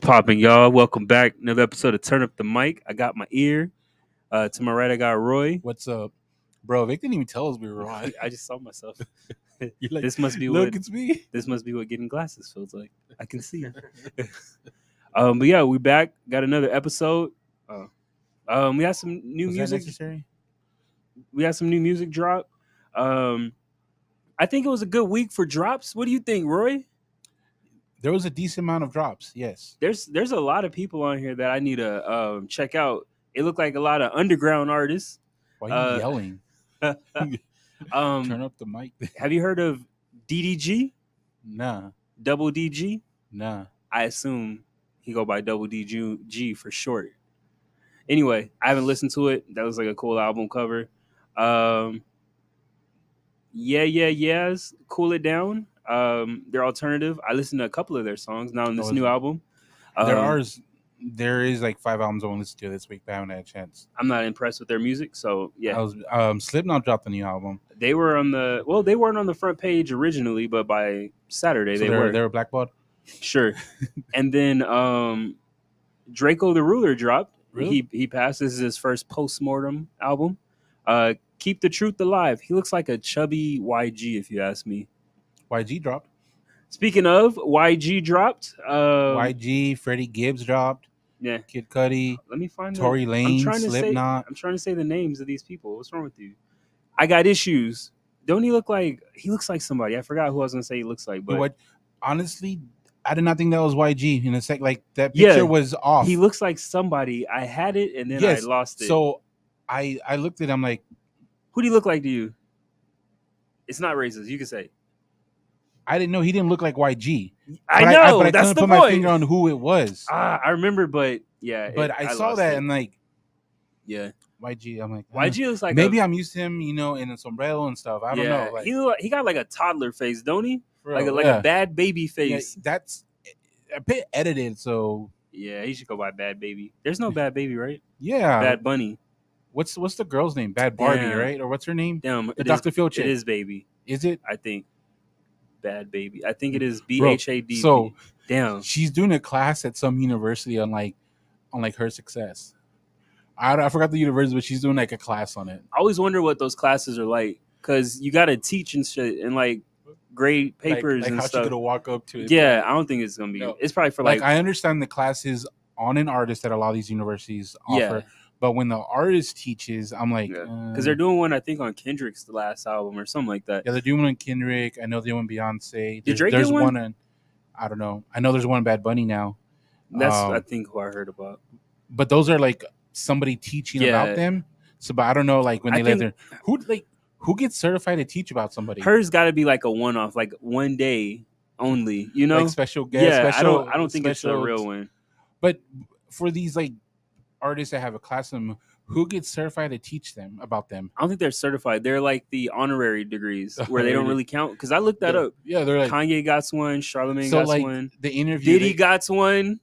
popping, y'all? Welcome back. Another episode of Turn Up the Mic. I got my ear. To my right, I got Roy. What's up, bro? Vic didn't even tell us we were on. I just saw myself. You're like, this must be look, what it's me. this must be what getting glasses feels like. I can see. But yeah, we back. Got another episode. We had some new Was that music. necessary? We had some new music drop. I think it was a good week for drops. What do you think, Roy? There was a decent amount of drops. Yes. There's a lot of people on here that I need to check out. It looked like a lot of underground artists. Why are you yelling? Turn up the mic. Have you heard of DDG? Nah. Double DG? Nah. I assume he go by Double DG for short. Anyway, I haven't listened to it. That was like a cool album cover. Yes. Cool It Down. They're alternative. I listened to a couple of their songs now in this new album. There is like 5 albums I want to listen to this week, but I haven't had a chance. I'm not impressed with their music, so yeah. Slipknot dropped a new album. They weren't on the front page originally, but by Saturday they were blackballed. Sure. And then Draco the Ruler dropped. Really? He passes his first postmortem album. Keep the Truth Alive. He looks like a chubby YG, if you ask me. YG dropped. Speaking of, YG dropped. YG, Freddie Gibbs dropped. Yeah. Kid Cudi. Let me find Tory Lanez, Slipknot. I'm trying to say the names of these people. What's wrong with you? I got issues. Don't he look like somebody? I forgot who I was gonna say he looks like, but honestly, I did not think that was YG. In a sec, like that picture was off. He looks like somebody. I had it and then I lost it. So I looked at him like, who do he look like to you? It's not racist. You can say. I didn't know he didn't look like YG. I know. But I couldn't put my finger on who it was. I remember, but yeah. But I saw that and like, yeah, YG. I'm like, YG looks like maybe I'm used to him, in a sombrero and stuff. I don't know. Like, he got like a toddler face, don't he? Like a bad baby face. Yeah, that's a bit edited, so yeah, he should go by Bad Baby. There's no Bad Baby, right? Yeah, Bad Bunny. What's the girl's name? Bad Barbie, right? Or what's her name? Damn, the Dr. Phil chick. It is Baby. Is it? I think. Bad Baby. I think it is BHAD. So damn, she's doing a class at some university on her success. I forgot the university, but she's doing like a class on it. I always wonder what those classes are like because you got to teach and shit and like grade papers like and how stuff. She's gonna walk up to it. Yeah, I don't think it's gonna be. No. It's probably for like I understand the classes on an artist that a lot of these universities offer. Yeah. But when the artist teaches, I'm like, because they're doing one, I think, on Kendrick's last album or something like that. Yeah, they're doing one on Kendrick. I know they're doing Beyonce. Did Drake get one? On, I don't know. I know there's one on Bad Bunny now. That's I think who I heard about. But those are like somebody teaching about them. So, but I don't know, like when they live there, who gets certified to teach about somebody? Hers got to be like a one-off, like one day only. You know, like special guest. Yeah, I don't think it's a real one. But for these like artists that have a class of them, who gets certified to teach them about them? I don't think they're certified. They're like the honorary degrees where they don't really count. Because I looked that up. Yeah, they're like Kanye got one, Charlamagne got one. The interview, Diddy got one.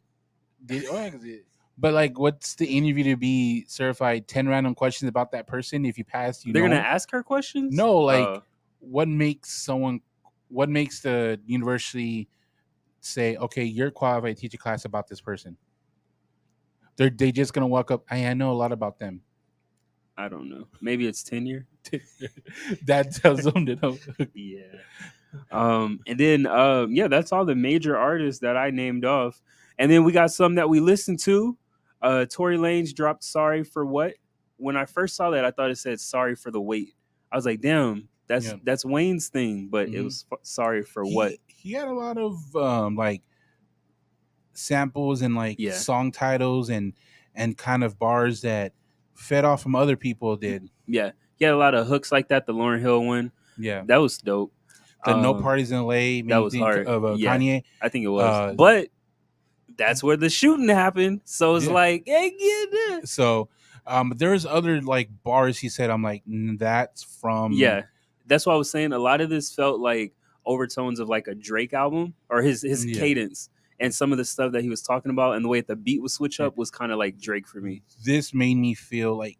But like, what's the interview to be certified? 10 random questions about that person. If you pass, they're gonna ask her questions. No, like what makes the university say, okay, you're qualified to teach a class about this person? They just gonna walk up. I know a lot about them. I don't know. Maybe it's tenure. That tells them to know. Yeah. And then that's all the major artists that I named off. And then we got some that we listened to. Tory Lanez dropped Sorry for What. When I first saw that, I thought it said Sorry for the Wait. I was like, damn, that's Wayne's thing, but it was Sorry for What. He had a lot of like samples and like song titles and kind of bars that fed off from other people did. Yeah. He had a lot of hooks like that, the Lauryn Hill one. Yeah. That was dope. The No Parties in LA. That was hard. Of Kanye. I think it was. But that's where the shooting happened. So it's like, hey, get it. So there's other like bars he said, I'm like, that's from. Yeah. That's what I was saying. A lot of this felt like overtones of like a Drake album or his cadence. And some of the stuff that he was talking about and the way that the beat would switch up was kind of like Drake for me. This made me feel like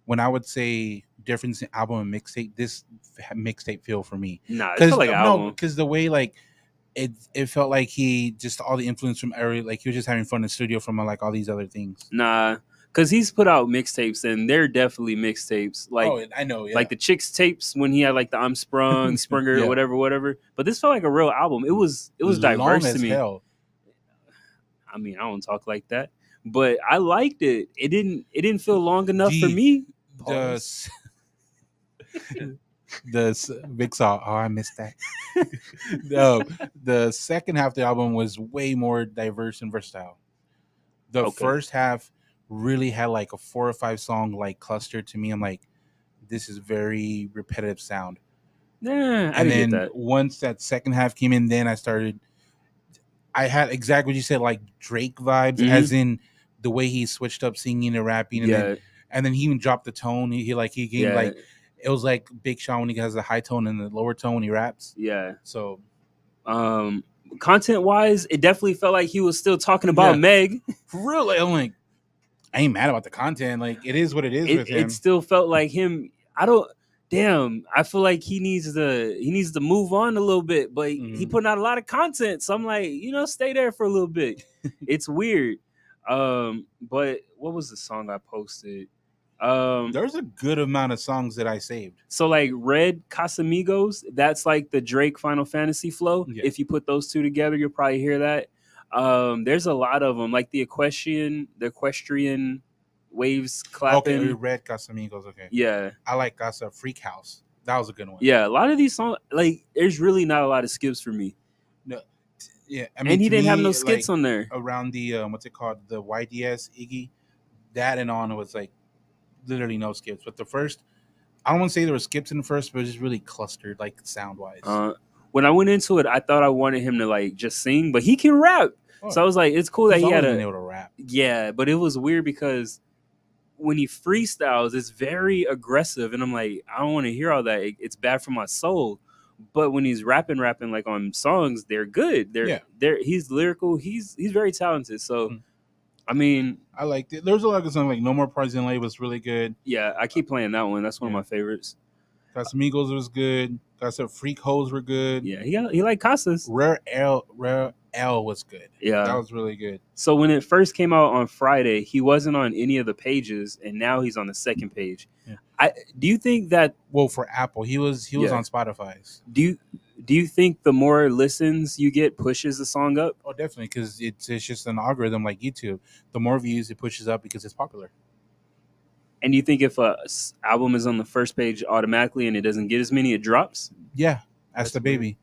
when I would say difference in album and mixtape, this mixtape feel for me. Nah, it's like album. No, because the way like it felt like he just all the influence from every like he was just having fun in the studio from like all these other things. Nah, because he's put out mixtapes and they're definitely mixtapes. Oh, I know, yeah, Like the Chicks tapes when he had like the I'm Sprung, Springer, yeah, whatever, whatever. But this felt like a real album. It was long diverse to as me. hell. I mean, I don't talk like that, but I liked it. It didn't feel long enough for The me. the Pause. Big Saw. Oh, I missed that. No, the second half of the album was way more diverse and versatile. The Okay. first half really had like a 4 or 5 song like cluster to me. I'm like, this is very repetitive sound. Nah, I And didn't get then that. once that second half came in, then I had exactly what you said, like Drake vibes, Hmm. as in the way he switched up singing and rapping, Yeah, and then he even dropped the tone. He gave yeah, like it was like Big Sean when he has the high tone and the lower tone when he raps. yeah. So Um, content wise, it definitely felt like he was still talking about yeah, Meg. for real, like, I'm like, I ain't mad about the content. Like it is what it is it with it him. still felt like him. I don't. Damn, I feel like he needs to move on a little bit, but he Mhm. putting out a lot of content. So I'm like, stay there for a little bit. It's weird. But what was the song I posted? There's a good amount of songs that I saved. So like Red Casamigos, that's like the Drake Final Fantasy flow. Yeah. If you put those two together, you'll probably hear that. There's a lot of them, like the equestrian waves Okay, clapping. Red Casamigos. Okay, Yeah, I like Casa Freak House. That was a good one. yeah. A lot of these songs, like, there's really not a lot of skips for me, No, yeah, I mean and he to didn't have no me, skits like on there. around the what's it called, the YDS Iggy, that and on was like literally no skips. But the first, I don't want to say there were skips in the first, but it was just really clustered, like sound wise. Uh, when I went into it, I thought I wanted him to like just sing, but he can rap. Oh, So I was like, it's cool that he's he had always been a able to rap. yeah, but it was weird because when he freestyles, it's very aggressive, and I'm like, I don't want to hear all that. It's bad for my soul. But when he's rapping like on songs, they're good. They're Yeah, they're he's lyrical. He's very talented. So Mhm. I mean, I liked it. There was a lot of songs like No More Parties in LA was really good. yeah, I keep playing that one. That's one of Yeah, my favorites. Casamigos was good. Casa Freak Hoes were good. Yeah, he like Casas. Rare L was good. That Yeah. was really good. So when it first came out on Friday, he wasn't on any of the pages, and now he's on the second page. Yeah. I do you think that Well, for Apple, he was yeah. on Spotify's. Do you think the more listens you get pushes the song up? Oh, definitely, because it's just an algorithm like YouTube. The more views it pushes up because it's popular. And you think if a album is on the first page automatically and it doesn't get as many, it drops? Yeah, That's that's the weird. baby.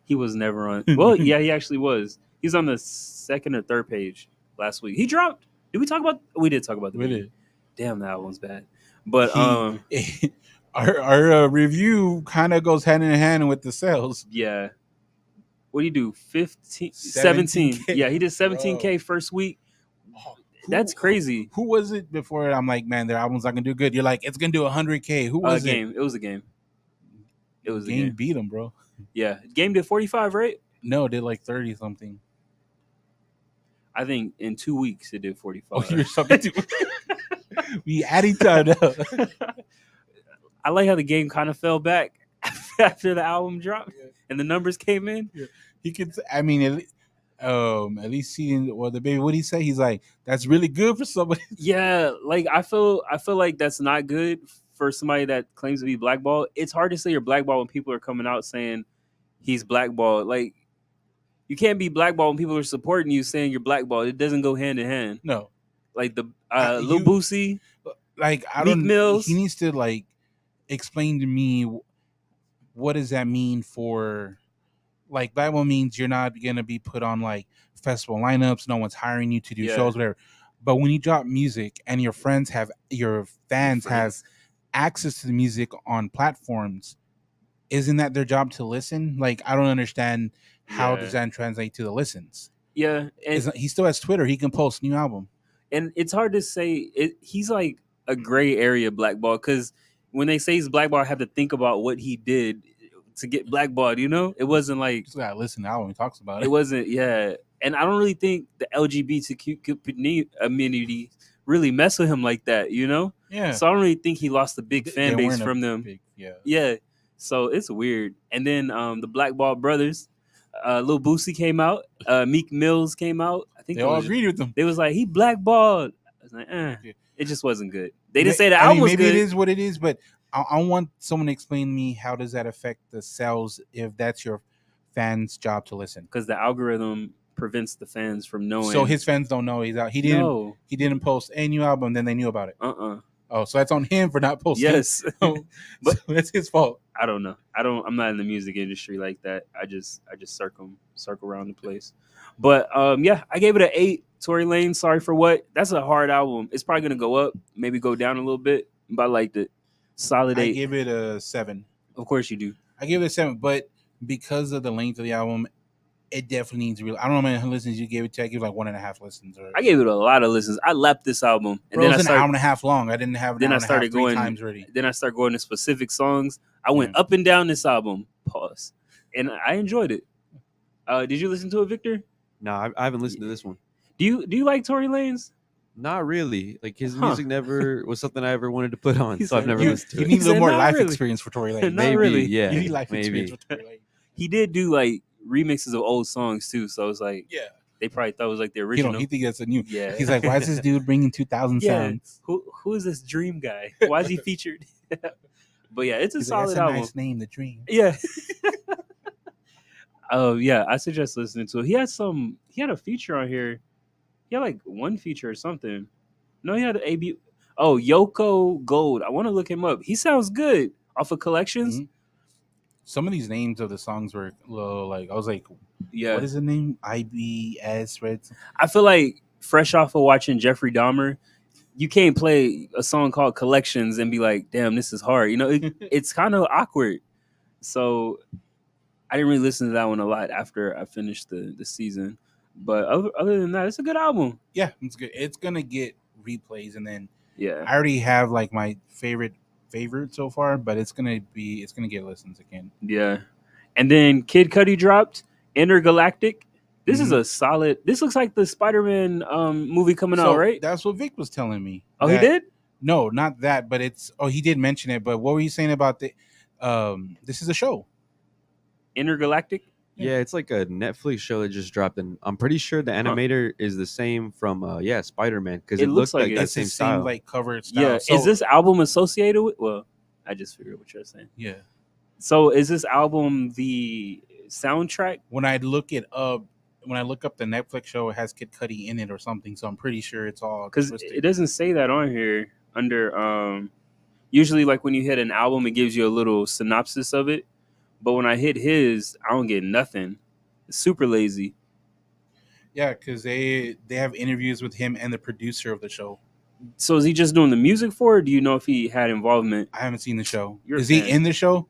He was never on. Well, yeah, he actually was. He's on the second or third page last week. He dropped. Did we talk about? We did talk about the baby. Really, Damn, that album's bad. But he our review kind of goes hand in hand with the sales. yeah. What do you do? 15, 17. 17K. Yeah, he did 17K first week. Oh, That's crazy. Who was it before? I'm like, man, their album's not gonna do good. You're like, it's gonna do 100K. Who was it? Game. It was a game. It was a Game game. beat him, bro. Yeah, game did 45, right? No, it did like 30 something. I think in 2 weeks it did 45. Oh, you're something too. We add each other up. I like how the game kind of fell back after the album dropped Yeah. and the numbers came in. He could. I mean, at least seeing the baby. What he say? He's like, that's really good for somebody. Yeah, like I feel like that's not good for somebody that claims to be blackballed. It's hard to say you're blackballed when people are coming out saying he's blackballed. Like, you can't be blackballed when people are supporting you saying you're blackballed. It doesn't go hand in hand. No, Like the Lil you Boosie, like. I Meek don't. Mills. He needs to like explain to me what does that mean for. Like that one means you're not gonna be put on like festival lineups. No one's hiring you to do Yeah. shows, whatever. But when you drop music and your fans have access to the music on platforms, isn't that their job to listen? Like I don't understand how Yeah. does that translate to the listens. Yeah, and He still has Twitter. He can post new album. it's hard to say. He's like a gray area blackball because when they say he's blackball, I have to think about what he did to get blackballed. It wasn't like Just gotta listen to the album. He talks about it it. wasn't. Yeah, and I don't really think the LGBTQ community really mess with him like that. Yeah. So I don't really think he lost a big fan They base weren't a from them. big- yeah. Yeah, so it's weird. And then the Blackball Brothers. Lil Boosie came out. Meek Mills came out. I think They all agreed with them. they was like he blackballed. I was like, Yeah. it just wasn't good. They didn't say the I album mean, was maybe good. it is what it is, but I want someone to explain to me how does that affect the sales if that's your fans' job to listen. Because the algorithm prevents the fans from knowing. So his fans don't know he's out. He didn't post a new album, then they knew about it. Oh, so that's on him for not posting. Yes, but so that's his fault. I don't know. I'm not in the music industry like that. I just circle around the place. But yeah, I gave it an 8. Tory Lanez, Sorry for What. That's a hard album. It's probably gonna go up, maybe go down a little bit, but I liked it. Solid 8. I give it a 7. Of course you do. I give it a 7, but because of the length of the album, it definitely needs real. I don't know how many listens you gave it to. I give it like 1.5 listens. I gave it a lot of listens. I lapped this album, and then it was an hour and a half long. I didn't have. Then I started going 3 times already. Then I started going to specific songs. I went up and down this album. Pause, and I enjoyed it. Did you listen to it, Victor? No, I haven't listened to this one. Do you like Tory Lanez? Not really. Like his music never was something I ever wanted to put on, so I've never listened to it. You need a little more life experience for Tory Lanez. Maybe, really. Yeah. You need life experience for Tory Lanez. He did do like remixes of old songs too, so it's like they probably thought it was like the original. He thinks that's a new. Yeah. He's like, why is this dude bringing 2000 sounds? Who is this Dream guy? Why is he featured? But yeah, it's a solid album. Nice name, The Dream. Yeah. Yeah, I suggest listening to it. He had a feature on here. He had like one feature or something. No, he had an AB. Oh, Yoko Gold. I want to look him up. He sounds good off of Collections. Mm-hmm. Some of these names of the songs were a little like, I was like, yeah, what is the name? IBS Red. I feel like fresh off of watching Jeffrey Dahmer, you can't play a song called Collections and be like, damn, this is hard. You know, it's kind of awkward. So I didn't really listen to that one a lot after I finished the season. But other than that, it's a good album. Yeah, it's good. It's gonna get replays, and then I already have like my favorite so far, but it's gonna get listens again. Yeah, and then Kid Cudi dropped Intergalactic. This is a solid. This looks like the Spider-Man movie coming out, right? That's what Vic was telling me. Oh, he did? No, not that, but it's. Oh, he did mention it. But what were you saying about the? This is a show. Intergalactic. Yeah, it's like a Netflix show that just dropped, and I'm pretty sure the animator is the same from Spider-Man, because it looks like that same style, like cover style. Yeah, so, is this album associated with? Well, I just figured what you're saying. Yeah. So is this album the soundtrack? When I look up the Netflix show, it has Kid Cudi in it or something, so I'm pretty sure it's all because it doesn't say that on here under. Usually, like when you hit an album, it gives you a little synopsis of it. But when I hit his, I don't get nothing. It's super lazy. Yeah, because they have interviews with him and the producer of the show. So is he just doing the music for it? Or do you know if he had involvement? I haven't seen the show. Is he in the show?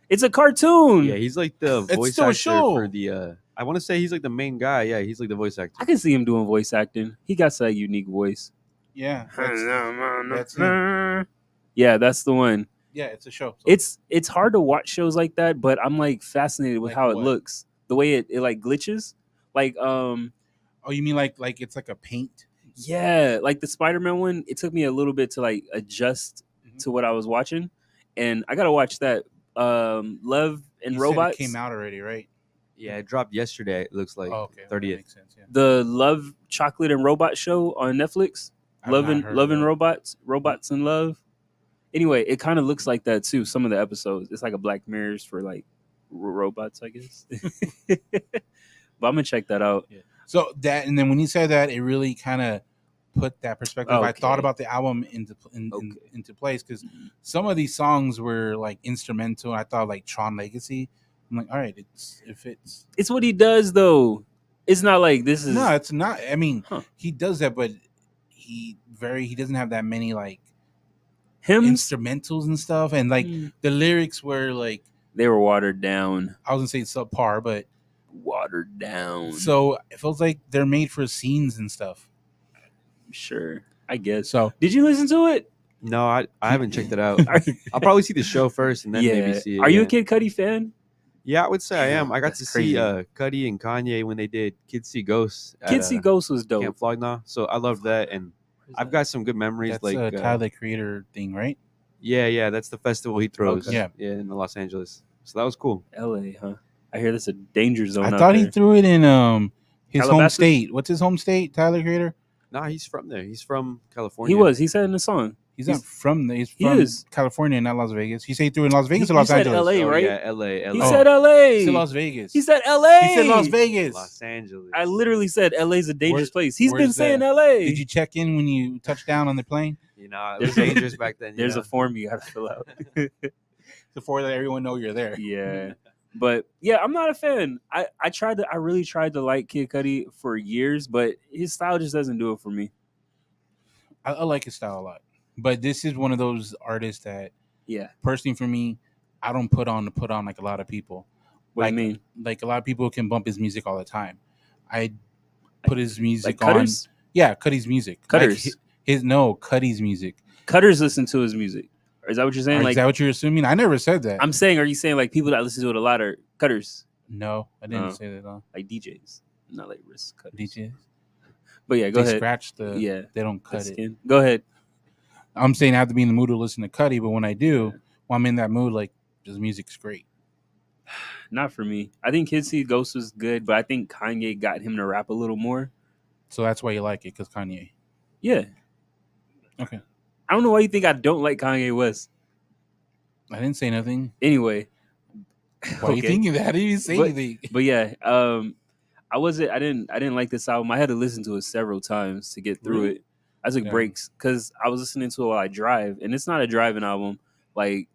It's a cartoon. Yeah, he's like the voice actor for the. I want to say he's like the main guy. Yeah, he's like the voice actor. I can see him doing voice acting. He got that unique voice. Yeah, that's him. Yeah, that's the one. Yeah, it's a show. So. It's hard to watch shows like that, but I'm like fascinated with how it looks. The way it like glitches. Like Oh, you mean like it's like a paint? Yeah, like the Spider-Man one, it took me a little bit to like adjust to what I was watching. And I gotta watch that. Love and Robots. It came out already, right? Yeah, it dropped yesterday. It looks like 30th. That makes sense, yeah. The Love, Chocolate and Robot show on Netflix. Love and Robots and Love. Anyway, it kind of looks like that too. Some of the episodes, it's like a Black Mirrors for like robots, I guess. But I'm gonna check that out. Yeah. So that, and then when you said that, it really kind of put that perspective. Okay. I thought about the album into place, because some of these songs were like instrumental. I thought like Tron Legacy. I'm like, all right, it fits. It's what he does though. It's not like this is. No, it's not. I mean, he does that, but he doesn't have that many like hymns, instrumentals and stuff, and like the lyrics were like they were watered down. I wasn't saying subpar, but watered down. So it feels like they're made for scenes and stuff. Sure, I guess. So did you listen to it? No, I haven't checked it out. I'll probably see the show first and then maybe see it. Are you a Kid Cudi fan? Yeah, I would say I am. I got to see Cudi and Kanye when they did Kids See Ghosts. Kids See Ghosts was dope. Camp Flogna. So I loved that, and I've got some good memories. That's like Tyler the Creator thing, right? Yeah, that's the festival he throws. Okay. Yeah, in Los Angeles. So that was cool. LA, huh? I hear that's a danger I zone out thought he there. threw it in his home Calabasas? state. What's his home state? Tyler Creator. Nah, he's from there. He's from He California. was. He said in the song. He's not from there. He's He from is. California, not Las Vegas. He said he threw in Las Vegas or You Los said Angeles. LA, Oh right? yeah, L.A. He LA. said He LA. said Las Vegas. He said LA. He said Las Vegas. Los Angeles. I literally said LA's a dangerous place. He's been where's saying the- LA. Did you check in when you touched down on the plane? You know, it was dangerous back then. There's a form you gotta fill out. Before that, everyone know you're there. Yeah. But yeah, I'm not a fan. I really tried to like Kid Cudi for years, but his style just doesn't do it for me. I like his style a lot, but this is one of those artists that, Yeah. personally for me, I don't put on like a lot of people. What like, do you mean? Like a lot of people can bump his music all the time. I put his music Like on. Cutters? Yeah, Cudi's music. Cutters. Like Cudi's music. Cutters listen to his music. Or is that what you're saying? Is that what you're assuming? I never said that. I'm saying, are you saying like people that listen to it a lot are Cutters? No, I didn't say that. Like DJs, not like risk cutters. DJs. But yeah, go They ahead. scratch the. Yeah. They don't cut it. Skin. Go ahead. I'm saying I have to be in the mood to listen to Cudi, but when I do, when I'm in that mood, like his music's great. Not for me. I think Kid Cudi Ghost was good, but I think Kanye got him to rap a little more. So that's why you like it, because Kanye. Yeah. Okay. I don't know why you think I don't like Kanye West. I didn't say nothing. Anyway. Why are you thinking that? I didn't even say anything. But yeah, I didn't like this album. I had to listen to it several times to get through it. I took breaks because I was listening to it while I drive, and it's not a driving album. Like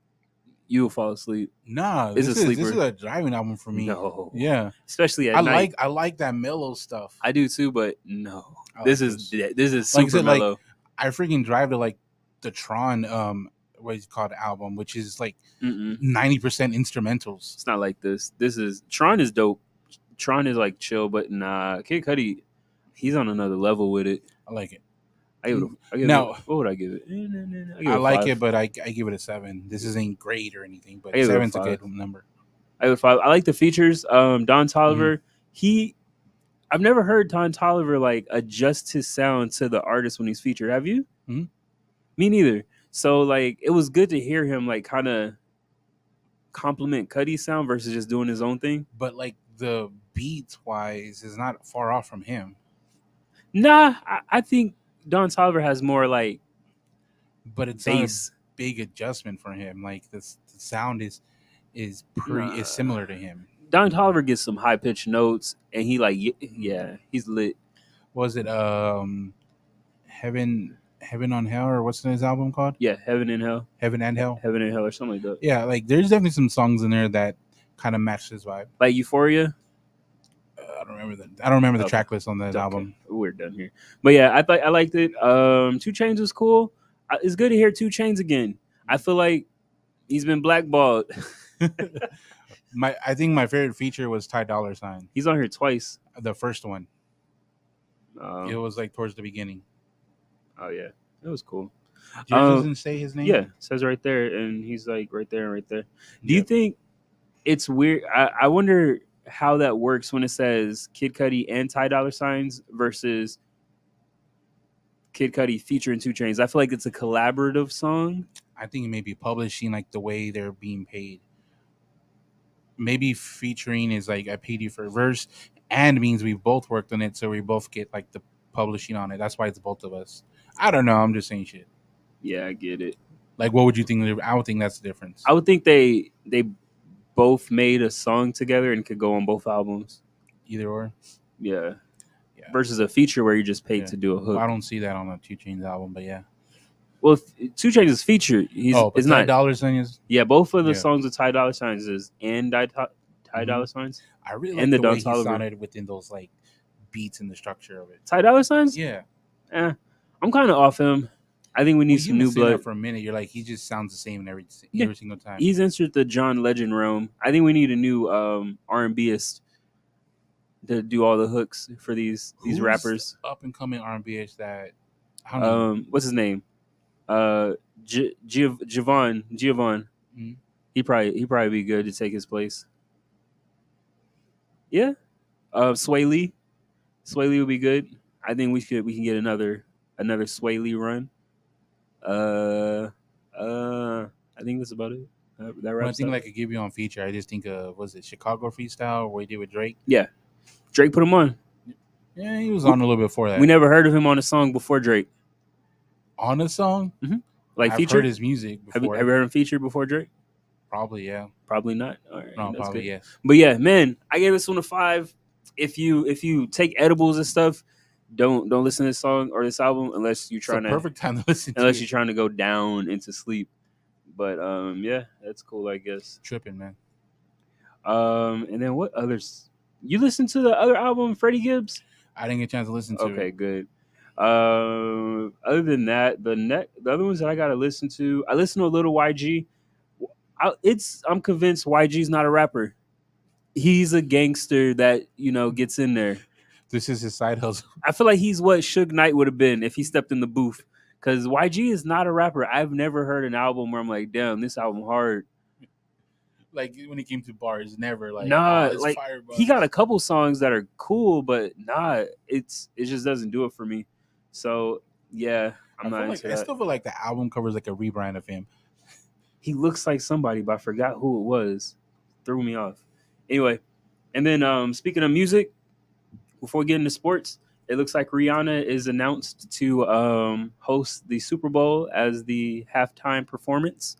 you will fall asleep. Nah, it's a sleeper. This is a driving album for me. No, yeah, especially at night. I like that mellow stuff. I do too, but no, this is like super mellow. Like, I freaking drive to like the Tron what is it called album, which is like 90% instrumentals. It's not like this. This is Tron is dope. Tron is like chill, but nah, Kid Cudi, he's on another level with it. I like it. What would I give it? I like it, but I give it a 7. This isn't great or anything, but 7's a good number. I give it 5. I like the features. Don Toliver, I've never heard Don Toliver like adjust his sound to the artist when he's featured. Have you? Mm-hmm. Me neither. So like it was good to hear him like kind of compliment Cudi's sound versus just doing his own thing. But like the beats wise is not far off from him. Nah, I think Don Toliver has more like, but it's bass. Not a big adjustment for him. Like the sound is similar to him. Don Toliver gets some high pitched notes, and he like he's lit. Was it Heaven on Hell, or what's his album called? Yeah, Heaven and Hell. Heaven and Hell, or something like that. Yeah, like there's definitely some songs in there that kind of match his vibe. Like Euphoria. I don't remember that. I don't remember the track list on that album. We're done here, but yeah, I liked it. 2 Chainz was cool. It's good to hear 2 Chainz again. I feel like he's been blackballed. I think my favorite feature was Ty Dolla $ign. He's on here twice. The first one. It was like towards the beginning. Oh yeah, it was cool. Doesn't say his name. Yeah, it says right there, and he's like right there and right there. Do you think it's weird? I wonder how that works when it says Kid Cudi and Ty Dolla $ign's versus Kid Cudi featuring 2 Chainz. I feel like it's a collaborative song. I think it may be publishing like the way they're being paid. Maybe featuring is like I paid you for a verse, and means we've both worked on it, so we both get like the publishing on it. That's why it's both of us. I don't know. I'm just saying shit. Yeah, I get it. Like, what would you think? I would think that's the difference. I would think they both made a song together and could go on both albums. Either or. Yeah. Versus a feature where you just paid to do a hook. Well, I don't see that on a 2 Chainz album, but yeah. Well, 2 Chainz is featured. It's not. Ty Dolla $ign is. Yeah, both of the songs with Ty Dolla $ign is and Ty Dolla $ign. I really like the way he sounded within those like beats and the structure of it. Ty Dolla $ign? Yeah. I'm kind of off him. I think we need some new blood. For a minute, you're like, he just sounds the same every single time. He's entered the John Legend realm. I think we need a new R&Bist to do all the hooks for these rappers. Up and coming R&Bist that what's his name? Giovanni. Mm-hmm. He probably be good to take his place. Yeah. Sway Lee would be good. I think we can get another Sway Lee run. I think that's about it. That When I wraps think up. like a Give You on feature, I just think of was it Chicago Freestyle where he did with Drake? Yeah, Drake put him on. Yeah, he was on a little bit before that. We never heard of him on a song before Drake. On a song? Like I've featured? heard his music Have you before. heard him featured before Drake? Probably, yeah. Probably not. All right, No, that's probably good. yes. But yeah, man, I gave this one a 5. If you take edibles and stuff, don't listen to this song or this album unless you're It's a trying to perfect time to listen to unless it. you're trying to go down into sleep. But yeah, that's cool, I guess. Tripping, man. And then what others? You listened to the other album, Freddie Gibbs? I didn't get a chance to listen to Okay, it. good. Other than that, the other ones that I gotta listen to, I listen to a little YG. I'm convinced YG's not a rapper. He's a gangster that gets in there. This is his side hustle. I feel like he's what Suge Knight would have been if he stepped in the booth. Because YG is not a rapper. I've never heard an album where I'm like, damn, this album hard. Like when it came to bars, never like Nah, it's like fire bars. he got a couple songs that are cool, but nah, it just doesn't do it for me. So yeah, I'm not into I that. still feel like the album covers like a rebrand of him. He looks like somebody, but I forgot who it was. Threw me off. Anyway, and then speaking of music, before we get into sports, it looks like Rihanna is announced to host the Super Bowl as the halftime performance.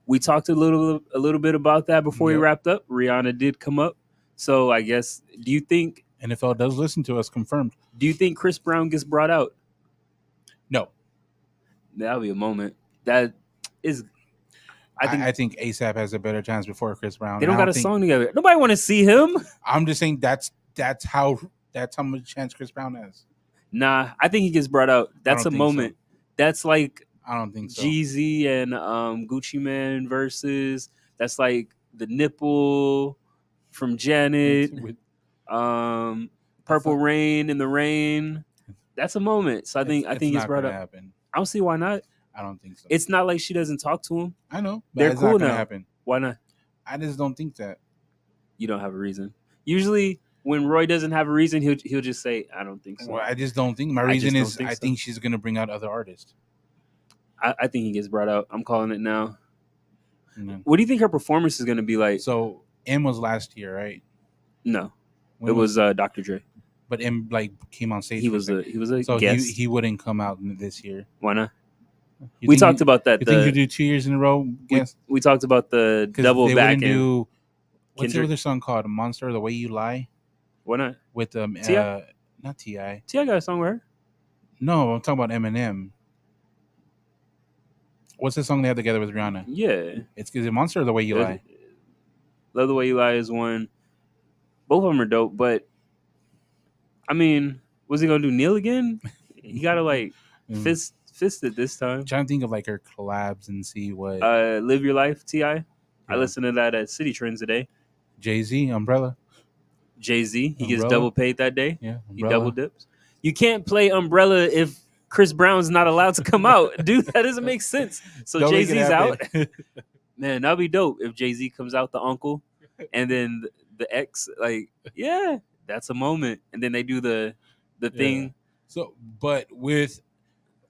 We talked a little bit about that before we Yep. wrapped up. Rihanna did come up. So I guess, do you think NFL does listen to us, confirmed. Chris Brown gets brought out? No. That'll be a moment. That is, I think ASAP has a better chance before Chris Brown. They don't got a song together. Nobody want to see him. I'm just saying that's how much chance Chris Brown has. Nah, I think he gets brought out. That's a moment. So. That's like I don't think so. Jeezy and Gucci Mane versus. That's like the nipple from Janet. Purple Rain in the Rain. That's a moment. So I think it's brought up. Happen. I don't see why not. I don't think so. It's not like she doesn't talk to him. I know. They're cool now. Happen. Why not? I just don't think that. You don't have a reason. Usually, when Roy doesn't have a reason, he'll just say, "I don't think so." Well, I just don't think. My reason is I think she's gonna bring out other artists. I think he gets brought out. I'm calling it now. Mm-hmm. What do you think her performance is gonna be like? So M was last year, right? No, it was Dr. Dre. But M came on stage. He was a so guest. He wouldn't come out this year. Why not? We talked about that. You think you do 2 years in a row? Yes. We talked about the double back. What's the other song called? Monster, The Way You Lie. Why not? With T.I.? Not T.I. T.I. got a song with her. No, I'm talking about Eminem. What's the song they have together with Rihanna? Yeah, is it Monster or The Way You Lie? Love the Way You Lie is one. Both of them are dope, but I mean, was he gonna do Neil again? He gotta like fist it this time. I'm trying to think of like her collabs and see what. Live Your Life, T.I. Yeah. I listened to that at City Trends today. Jay-Z, Umbrella. Jay-Z, he gets double paid that day. Yeah, Umbrella. He double dips. You can't play Umbrella if Chris Brown's not allowed to come out, dude. That doesn't make sense. So Jay-Z's out. Man, that'd be dope if Jay-Z comes out the uncle, and then the ex, like, yeah, that's a moment. And then they do the thing. So, but with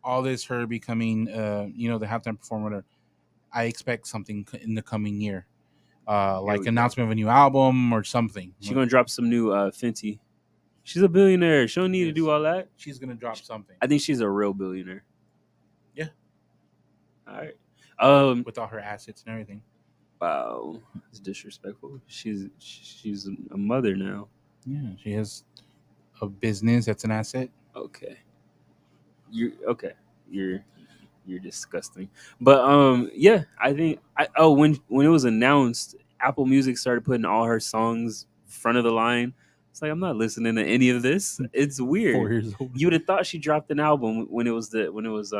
all this, her becoming, the halftime performer, I expect something in the coming year, like announcement of a new album or something. She's gonna drop some new Fenty. She's a billionaire. She don't need to do all that. She's gonna drop something. I think she's a real billionaire. Yeah. All right. With all her assets and everything. Wow, it's disrespectful. She's a mother now. Yeah, she has a business that's an asset. Okay. You're disgusting. But yeah, I think when it was announced, Apple Music started putting all her songs front of the line. It's like, I'm not listening to any of this. It's weird. 4 years old. You would have thought she dropped an album when it was announced.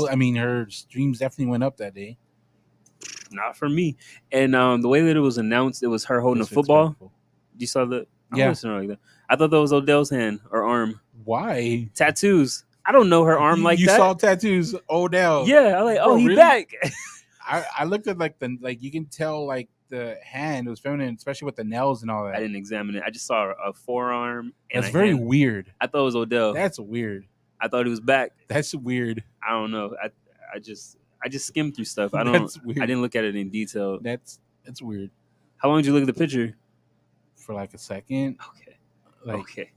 Her streams definitely went up that day. Not for me. And the way that it was announced, it was her holding a football. You saw that? Yeah. Like that. I thought that was Odell's hand or arm. Why? Tattoos. I don't know her arm like that. You saw tattoos, Odell. Yeah, I'm like, he really? back. I looked at you can tell like the hand was feminine, especially with the nails and all that. I didn't examine it. I just saw a forearm. That's very weird. I thought it was Odell. That's weird. I thought he was back. That's weird. I don't know. I just skimmed through stuff. That's weird. I didn't look at it in detail. That's weird. How long did you look at the picture? For like a second. Okay. Like, okay.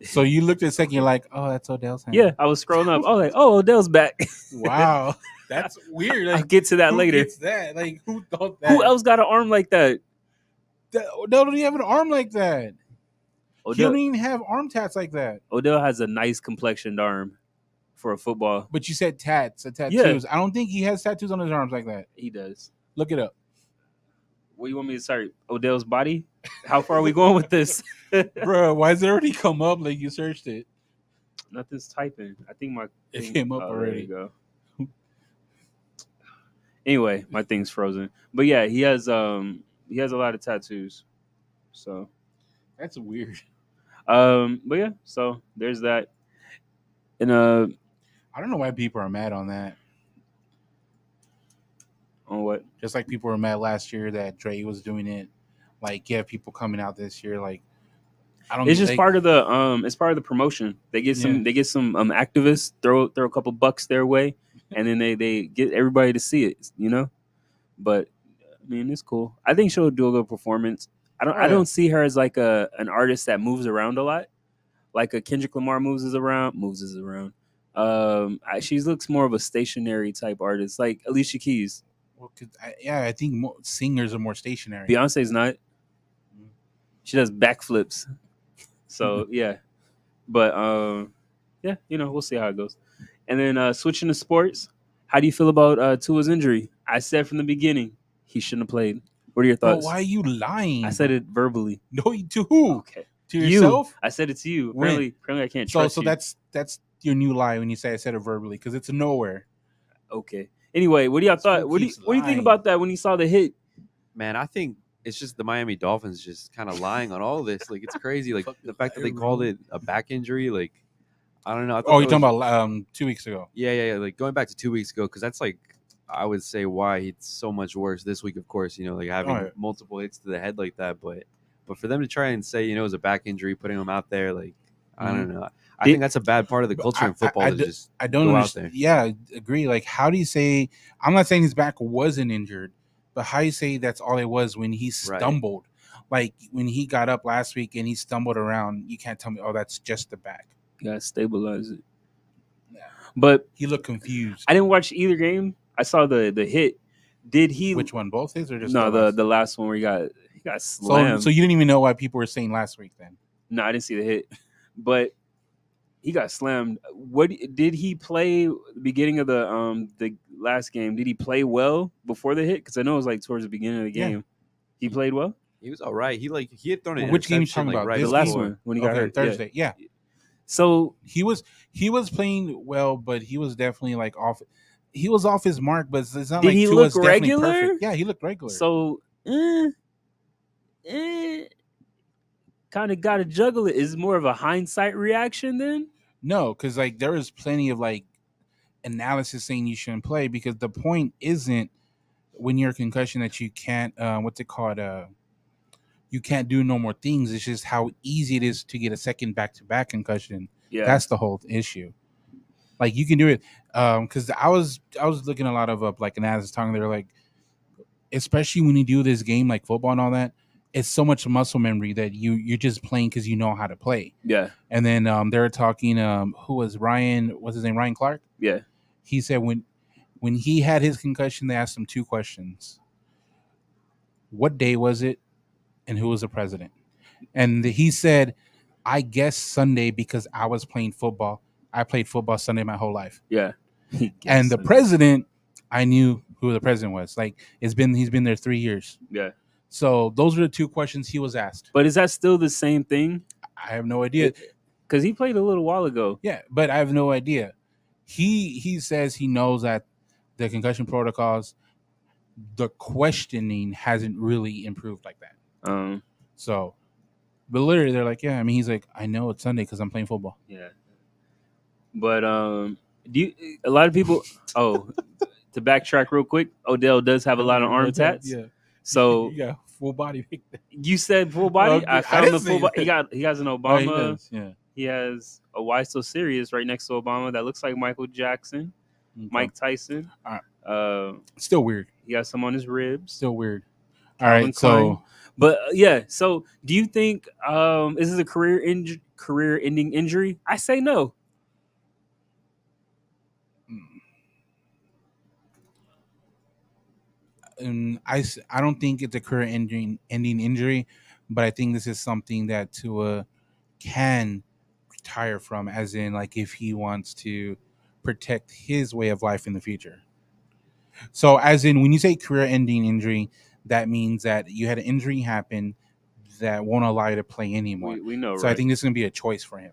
So you looked at a second, you're like, oh, that's Odell's hand. Yeah, I was scrolling up. I was like, oh, Odell's back. Wow. That's weird. Like, I'll get to that who later. gets that? Like, who thought that? Who else got an arm like that? Odell don't even have an arm like that. He Odell, don't even have arm tats like that. Odell has a nice complexioned arm for a football. But you said tattoos. Yeah. I don't think he has tattoos on his arms like that. He does. Look it up. What do you want me to start? Odell's body? How far are we going with this? Bro, why does it already come up like you searched it? Nothing's typing. I think my It came up already. There you go. Anyway, my thing's frozen. But yeah, he has a lot of tattoos. So that's weird. But yeah, so there's that. And I don't know why people are mad on that. On what? Just like people were mad last year that Dre was doing it. Like, yeah, people coming out this year. Like, I don't. It's just part of the it's part of the promotion. They get some activists, throw a couple bucks their way, and then they get everybody to see it. You know, but I mean, it's cool. I think she'll do a good performance. I don't see her as like an artist that moves around a lot, like a Kendrick Lamar moves around. She looks more of a stationary type artist, like Alicia Keys. Well, I think singers are more stationary. Beyonce's not. She does backflips. So yeah, but yeah, we'll see how it goes. And then switching to sports, how do you feel about Tua's injury? I said from the beginning he shouldn't have played. What are your thoughts? Bro, why are you lying? I said it verbally. No, to who? Okay, to yourself. I said it to you. Apparently I can't trust you. So that's your new lie when you say I said it verbally because it's nowhere. Okay. Anyway, what do y'all thought? What do you think about that when you saw the hit? Man, I think it's just the Miami Dolphins just kind of lying on all of this. Like, it's crazy. Like, the fact that they called it a back injury, like, I don't know. You're talking about 2 weeks ago. Yeah. Like, going back to 2 weeks ago, because that's, like, I would say why it's so much worse this week, of course, like, having multiple hits to the head like that. But for them to try and say, it was a back injury, putting him out there, like, I don't know. I think that's a bad part of the culture in football. I don't understand. Yeah, I agree. Like, how do you say? I'm not saying his back wasn't injured, but how do you say that's all it was when he stumbled? Right. Like when he got up last week and he stumbled around, you can't tell me, oh, that's just the back. You gotta stabilize it. Yeah. But he looked confused. I didn't watch either game. I saw the hit. Did he? Which one? Both his or just the last one where he got slammed? So you didn't even know why people were saying last week then? No, I didn't see the hit, but. He got slammed. What did he play? The beginning of the last game, did he play well before the hit? Because I know it was like towards the beginning of the game. He played well. He was all right. He had thrown an which game you talking about? Right the last one when he got hurt Thursday. Yeah. So he was playing well, but he was definitely like off. He was off his mark, but it's not did like he look regular? Perfect. Yeah, he looked regular. So. Kind of got to juggle it. Is it more of a hindsight reaction then? No, because like there is plenty of like analysis saying you shouldn't play because the point isn't when you're a concussion that you can't what's it called you can't do no more things. It's just how easy it is to get a second back-to-back concussion. Yeah, that's the whole issue. Like you can do it because I was looking a lot of like analysis talking. They're like, especially when you do this game like football and all that. It's so much muscle memory that you're just playing because you know how to play. Yeah. And then they were talking. Who was Ryan? What's his name? Ryan Clark. Yeah. He said when he had his concussion, they asked him 2 questions. What day was it, and who was the president? And he said, "I guess Sunday because I was playing football. I played football Sunday my whole life." Yeah. And the president, I knew who the president was. Like he's been there 3 years. Yeah. So those are the 2 questions he was asked. But is that still the same thing? I have no idea. Because he played a little while ago. Yeah, but I have no idea. He says he knows that the concussion protocols, the questioning hasn't really improved like that. So, but literally they're like, yeah. I mean, he's like, I know it's Sunday because I'm playing football. Yeah. But a lot of people? Oh, to backtrack real quick, Odell does have a lot of arm tats. Yeah. So yeah, full body. You said full body. Okay. I found the full body. He has an Obama. He does, yeah. He has a Why So Serious right next to Obama that looks like Michael Jackson, Mike Tyson. Still weird. He got some on his ribs. Still weird. All Calvin right, Klein. so But yeah, so do you think is this a career ending injury? I say no. I don't think it's a career ending injury, but I think this is something that Tua can retire from, as in like if he wants to protect his way of life in the future. So as in when you say career ending injury, that means that you had an injury happen that won't allow you to play anymore. We know, So I right? think this is gonna be a choice for him.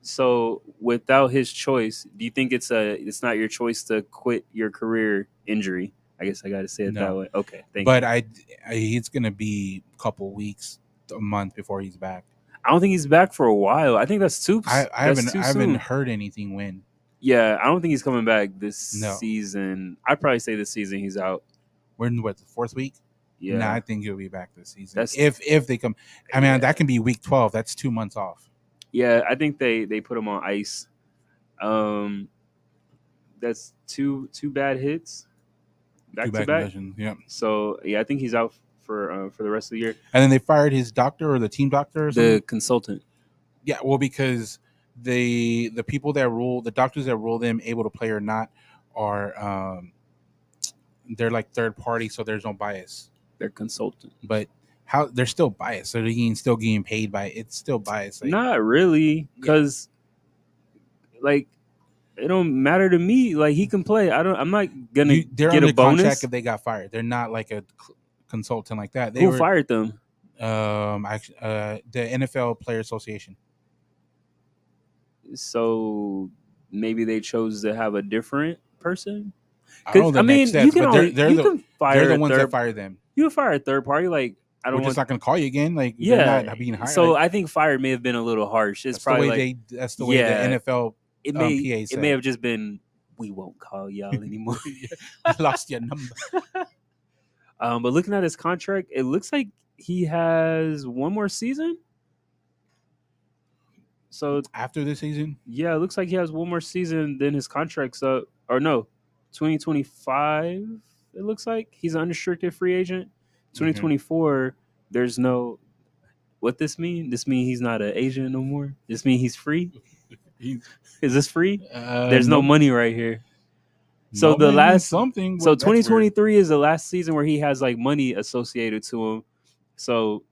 So without his choice, do you think it's not your choice to quit your career injury? I guess I got to say it that No. way. Okay, thank But you. he's gonna be a couple weeks, a month before he's back. I don't think he's back for a while. I think that's too I that's haven't too I haven't soon. heard anything when. Yeah, I don't think he's coming back this No. season. I'd probably say this season he's out. We're in what, the fourth week? Yeah, Nah, I think he'll be back this season. That's- If they come. I mean, Yeah. that can be week 12. That's 2 months off. yeah. I think they put him on ice. That's two bad hits back to back. Concussions. Yeah. So yeah, I think he's out for the rest of the year. And then they fired his doctor or the team doctor or something. The consultant. Yeah, well, because the people that rule, the doctors that rule them able to play or not are they're like third party, so there's no bias. They're consultant. But how they're still biased, so they're still getting paid by it's still biased. Like, Not really, because like it don't matter to me. Like he can play. I'm not gonna they're get under a bonus. contract if they got fired. They're not like a consultant like that. Who fired them? Actually, the NFL Player Association. So maybe they chose to have a different person. I don't know the next steps, you can but always, they're you the can fire they're the ones third, that fire them. You can fire a third party. Like I don't We're just want. not going to call you again. Like Yeah, they're not being hired. so Like, I think fired may have been a little harsh. It's that's probably the way like that's the way yeah, the NFL it may PA it said. may have just been we won't call y'all anymore. I lost your number. But looking at his contract, it looks like he has one more season. So After this season, yeah, it looks like he has one more season. Then his contract's up, or no, 2025. It looks like he's an unrestricted free agent. 2024, there's no. What this mean? This mean he's not an agent no more. This mean he's free. Is this free? There's no money right here. So no, the last something. So 2023 is the last season where he has like money associated to him. So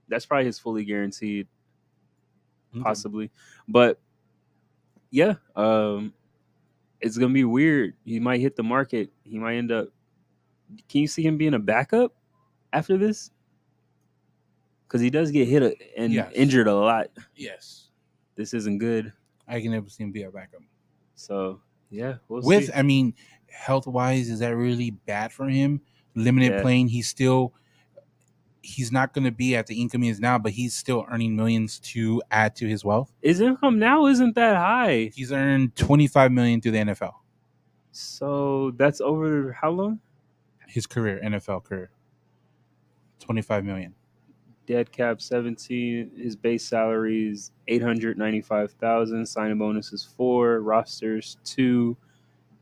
that's probably his fully guaranteed, possibly. But yeah, it's gonna be weird. He might hit the market. He might end up. Can you see him being a backup after this? Because he does get hit and injured a lot. Yes, this isn't good. I can never see him be a backup. So yeah, we'll with see. I mean, health wise, is that really bad for him? Limited playing, he's not going to be at the income he is now, but he's still earning millions to add to his wealth. His income now isn't that high. He's earned $25 million through the NFL. So that's over how long? His career, NFL career, $25 million. Dead cap 17. His base salary is $895,000. Signing bonus is 4. Rosters 2.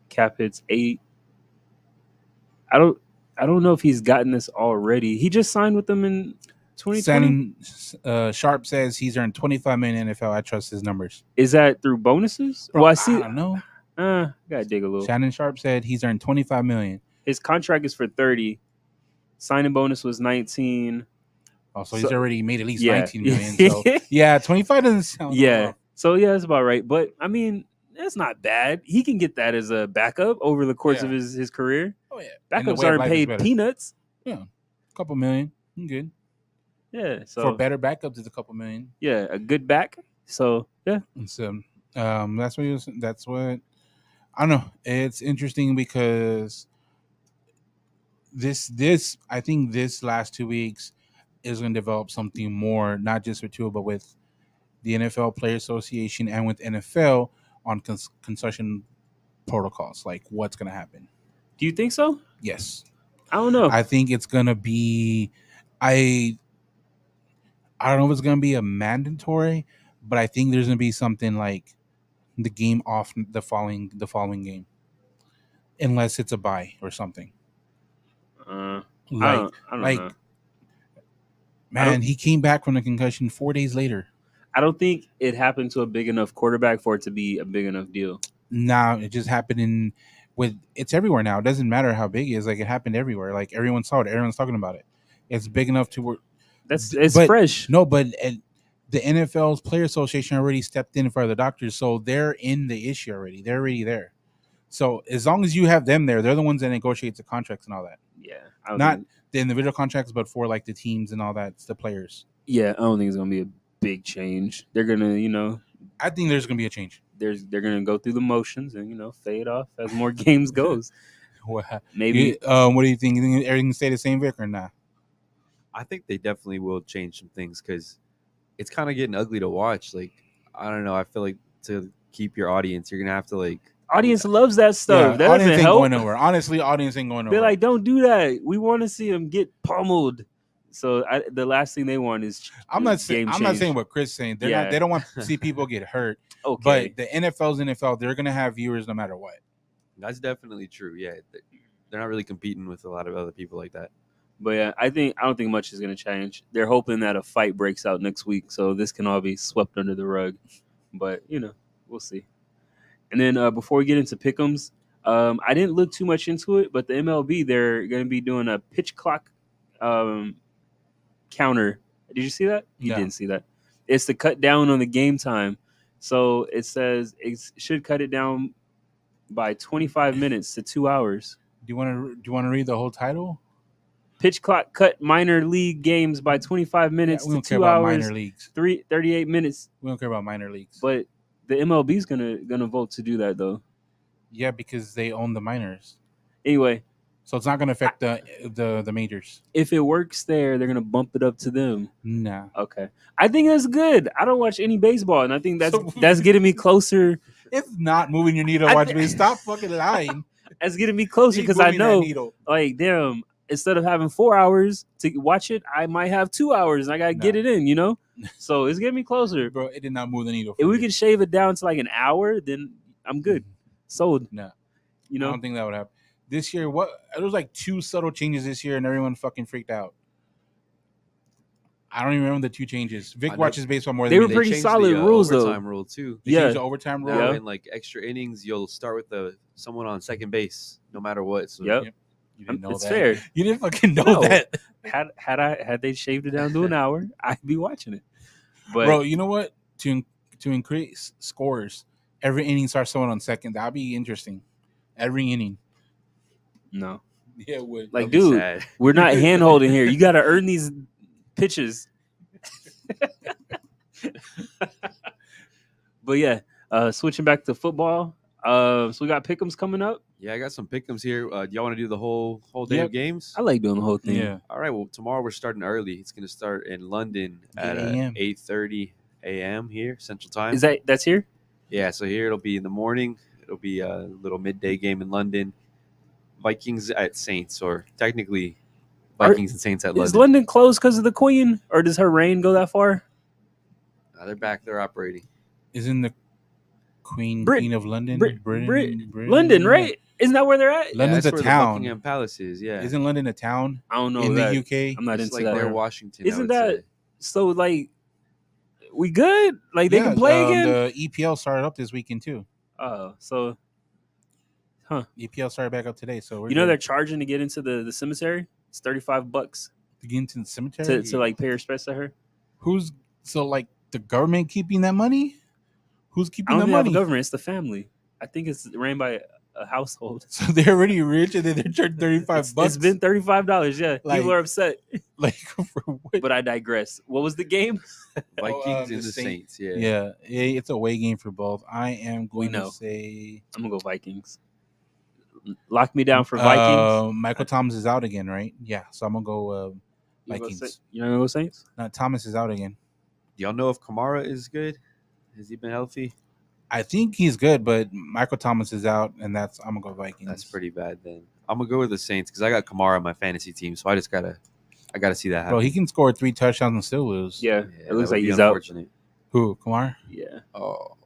Cap hits 8. I don't know if he's gotten this already. He just signed with them in 2020. Sharp says he's earned $25 million in NFL. I trust his numbers. Is that through bonuses? Bro, well, I see. I don't know. Gotta dig a little. Shannon Sharp said he's earned $25 million. His contract is for 30. Signing bonus was 19. Oh, so he's already made at least 19 million. So yeah, 25 doesn't sound yeah. So yeah, that's about right. But I mean, that's not bad. He can get that as a backup over the course of his career. Oh yeah, backups aren't paid peanuts. Yeah, a couple million. Good. Yeah. So for better backups, it's a couple million. Yeah, a good back. So yeah. So that's what I don't know. It's interesting because this I think this last 2 weeks is going to develop something more, not just with Tua, but with the NFL Player Association and with NFL on concussion protocols, like what's going to happen. Do you think so? Yes. I don't know. I think it's going to be I don't know if it's going to be a mandatory, but I think there's going to be something like the game off the following game. unless it's a bye or something. I Like, don't know. Man, he came back from the concussion 4 days later. I don't think it happened to a big enough quarterback for it to be a big enough deal. Nah, it just happened it's everywhere now. It doesn't matter how big it is. Like, it happened everywhere. Like, everyone saw it. Everyone's talking about it. It's big enough to work. It's but, fresh. No, but the NFL's Player Association already stepped in for the doctors, so they're in the issue already. They're already there. So as long as you have them there, they're the ones that negotiate the contracts and all that. Yeah, not the individual contracts, but for like the teams and all that. It's the players. Yeah, I don't think it's gonna be a big change. They're gonna, I think there's gonna be a change. They're gonna go through the motions and fade off as more games goes. Maybe. What do you think? You think everything stay the same, Vic, or not? I think they definitely will change some things because it's kind of getting ugly to watch. Like, I don't know. I feel like to keep your audience, you're gonna have to like. Audience loves that stuff. That audience doesn't ain't help. going nowhere. Honestly, audience ain't going nowhere. They're like, don't do that. We want to see them get pummeled. So the last thing they want is I'm not saying what Chris is saying. They're not. They don't want to see people get hurt. Okay. But the NFL's NFL. They're gonna have viewers no matter what. That's definitely true. Yeah, they're not really competing with a lot of other people like that. But yeah, I don't think much is gonna change. They're hoping that a fight breaks out next week, so this can all be swept under the rug. But we'll see. And then before we get into pick'ems, I didn't look too much into it, but the MLB, they're going to be doing a pitch clock counter. Did you see that? You didn't see that. It's to cut down on the game time. So it says it should cut it down by 25 minutes to 2 hours. Do you want to read the whole title? Pitch clock cut minor league games by 25 minutes to 2 hours. Minor leagues. 38 minutes. We don't care about minor leagues. But the MLB is gonna vote to do that though. Yeah, because they own the minors. Anyway, so it's not gonna affect the majors. If it works there, they're gonna bump it up to them. Nah. Okay. I think that's good. I don't watch any baseball, and I think that's getting me closer. It's not moving your needle. Watch me. Stop fucking lying. That's getting me closer because I know, like, damn. Instead of having 4 hours to watch it, I might have 2 hours, and I gotta get it in. So it's getting me closer, bro. It did not move the needle. If we could shave it down to like an hour, then I'm good. Sold. No, I don't think that would happen this year. There was like 2 subtle changes this year, and everyone fucking freaked out. I don't even remember the 2 changes. Vic watches baseball more than me. They were pretty solid rules, though. Overtime rule too. They changed the overtime rule. Now in like extra innings, you'll start with someone on second base, no matter what. So yep. You didn't know it's that. Fair. You didn't fucking know that. Had they shaved it down to an hour, I'd be watching it. But bro, you know what? To increase scores, every inning starts someone on second. That'd be interesting. Every inning. No. Yeah, it would. Like, dude, we're not hand holding here. You got to earn these pitches. But yeah, switching back to football. So we got pick'ems coming up. Yeah, I got some pick'ems here. Y'all want to do the whole day of games? I like doing the whole thing. Yeah. All right. Well, tomorrow we're starting early. It's going to start in London at 8:30 a.m. here Central Time. That's here? Yeah. So here it'll be in the morning. It'll be a little midday game in London. Vikings at Saints, or technically Vikings and Saints at London. Is London closed because of the Queen, or does her reign go that far? They're back. They're operating. Isn't the Queen of London? Britain. London, right? Isn't that where they're at? London's a town. Buckingham Palace is, yeah. Isn't London a town? I don't know. In the UK? I'm not it's into like that. They're Washington. Isn't that so? Like, we good? Like, they can play again? The EPL started up this weekend too. Oh, so, EPL started back up today. So they're charging to get into the cemetery. It's $35 to get into the cemetery to like pay respects to her. Who's like the government keeping that money? Who's keeping the money? I don't think the government. It's the family. I think it's ran by a household. So they're already rich and then they're charged $35. It's been $35. Yeah, people are upset. Like, for what? But I digress. What was the game? Vikings and the Saints. Yeah. Yeah, it's a away game for both. I am going to say I'm gonna go Vikings. Lock me down for Vikings. Michael Thomas is out again, right? Yeah, so I'm gonna go Vikings. You gonna go Saints? No, Thomas is out again. Do y'all know if Kamara is good? Has he been healthy? I think he's good, but Michael Thomas is out, and I'm gonna go Vikings. That's pretty bad. Then I'm gonna go with the Saints because I got Kamara on my fantasy team, so I gotta see that happen. Bro, he can score 3 touchdowns and still lose. Yeah, it looks like he's out. Who, Kamara? Yeah. Oh,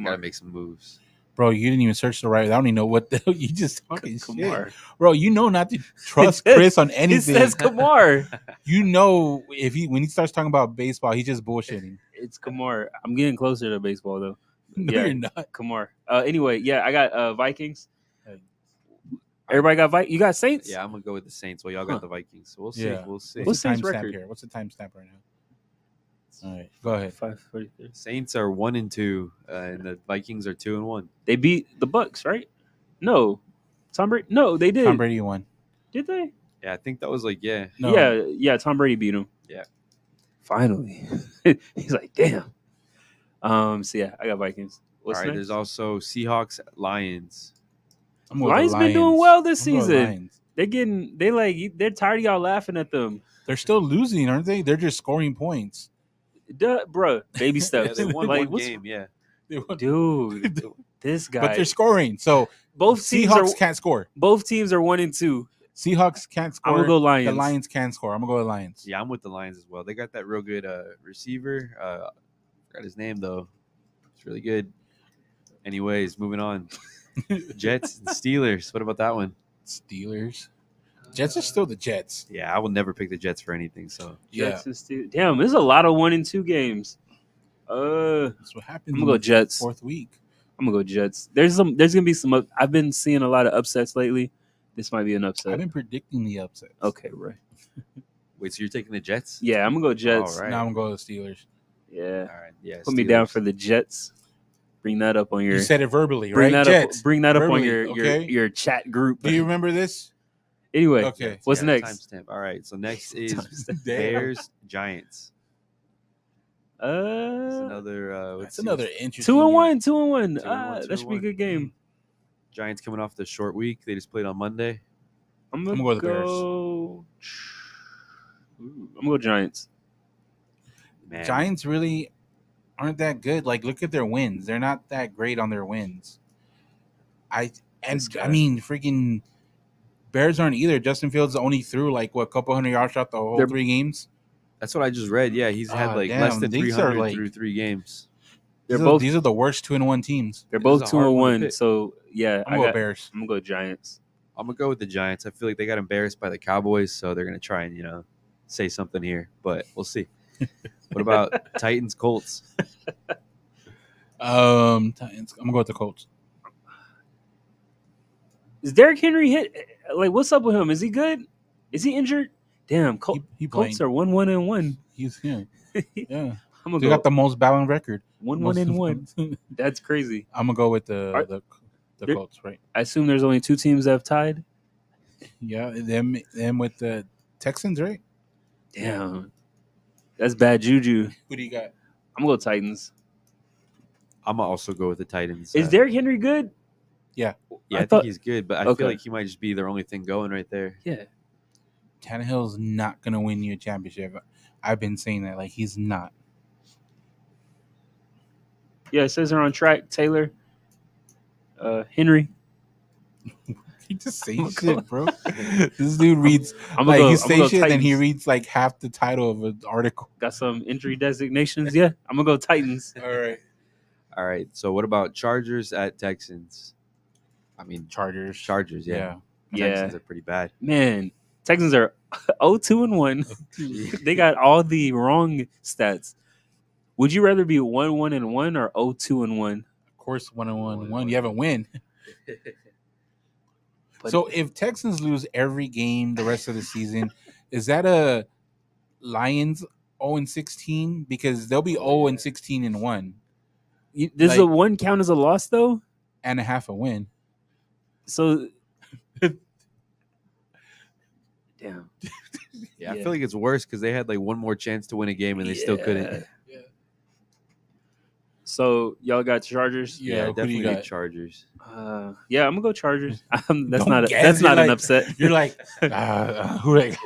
gotta make some moves. Bro, you didn't even search the right. I don't even know what the hell you just talking shit. Kamar. Bro, you know not to trust It says- Chris on It anything. says Kamar. You know when he starts talking about baseball, he's just bullshitting. It's Kamar. I'm getting closer to baseball though. No, Yeah. you're not. Kamar. Anyway, yeah, I got Vikings. Hey. Everybody got Vikings. You got Saints? Yeah, I'm gonna go with the Saints. Well, y'all Huh. got the Vikings, so we'll see. Yeah. We'll see. What's the Saints timestamp record? here? What's the timestamp right now? All right, go ahead. 5:43. Saints are 1-2, and the Vikings are 2-1. They beat the Bucks, right? No. Tom Brady. No, they did. Tom Brady won. Did they? Yeah, I think that was like No. Yeah. Tom Brady beat him. Yeah. Finally, he's like, damn. So yeah, I got Vikings. What's All right. next? There's also Seahawks Lions. I'm going with Lions the been doing Lions. well this I'm going with season. Lions. They're tired of y'all laughing at them. They're still losing, aren't they? They're just scoring points. Bruh, baby Yeah, steps. they won Like, one what's- game. Yeah. They won. Dude, this guy. But they're scoring. So both teams Seahawks can't score. Both teams are 1-2. Seahawks can't score. I'm gonna go Lions. The Lions can score. I'm gonna go with Lions. Yeah, I'm with the Lions as well. They got that real good receiver. Forgot his name though. It's really good. Anyways, moving on. Jets and Steelers. What about that one? Steelers. Jets are still the Jets. Yeah, I will never pick the Jets for anything. So Yeah, Jets and Steelers. Damn, there's a lot of 1-2 games. that's what happens. I'm gonna go in the Jets. Fourth week. I'm gonna go Jets. There's gonna be some. I've been seeing a lot of upsets lately. This might be an upset. I've been predicting the upsets. Okay, right. wait, so you're taking the Jets? Yeah, I'm gonna go Jets. All right. Now I'm going to the Steelers. Yeah, All right. Yeah. put me down Steelers. for the Jets. Bring that up on your. You said it verbally, bring right? that Jets. up. Bring that up on Verbally, your okay? your chat group. Do you remember this? Anyway, Okay. what's Yeah, next? Timestamp. All right. So next is Timestamp. Bears Giants. That's Uh, another. That's another interesting. 2-1, 2-1. 2-1, That should be a good game. Giants coming off the short week. They just played on Monday. I'm gonna gonna go with the Bears. Ooh, I'm gonna go Giants. Man, Giants really aren't that good. Like, look at their wins. They're not that great on their wins. I mean, freaking Bears aren't either. Justin Fields only threw like what, couple hundred yards shot the whole They're- 3 games. That's what I just read. Yeah, he's had like less damn, than these 300 are, like- through 3 games. These are the worst 2-1 teams. They're This both is a hard one to 2-1. pick. So yeah, I'm going Bears. I'm gonna go Giants. I'm gonna go with the Giants. I feel like they got embarrassed by the Cowboys, so they're gonna try and say something here, but we'll see. What about Titans Colts? Titans. I'm gonna go with the Colts. Is Derrick Henry hit? Like, what's up with him? Is he good? Is he injured? Damn, He Colts playing. are 1-1-1. He's yeah. Yeah. I'm gonna They go got the most balanced record. 1-1-1. That's crazy. I'm gonna go with Are- the They're- Colts, right? I assume there's only 2 teams that have tied. Yeah, them with the Texans, right? Damn, that's bad juju. Who do you got? I'm gonna go Titans. I'm gonna also go with the Titans. Is Derrick Henry good? Yeah, I I, think thought- he's good, but I Okay. feel like he might just be their only thing going right there. Yeah. Tannehill's not gonna win you a championship. I've been saying that, like, he's not. Yeah, it says they're on track. Taylor, Henry. He just says I'm shit, bro. This dude reads I'm like gonna he go. I'm gonna says go shit, and he Titans. reads like half the title of an article. Got some injury designations. Yeah, I'm gonna go Titans. All right, All right. So what about Chargers at Texans? I mean, Chargers. Chargers. Yeah, Yeah. Texans are pretty bad. Man, Texans are 0-2-1. They got all the wrong stats. Would you rather be 1-1-1 or 0-2-1? Of course, 1-1-1. You haven't win. But- So if Texans lose every game the rest of the season, is that a Lions 0-16? Because they'll be 0-16-1 Does like- the one count as a loss though? and a half a win. So, damn. Yeah, I Yeah. feel like it's worse because they had like one more chance to win a game and they still couldn't. Yeah. So y'all got Chargers. Yeah, who do you definitely got? Chargers. Yeah, I'm gonna go Chargers. That's Don't not guess, that's you're not an like- upset. You're like, who they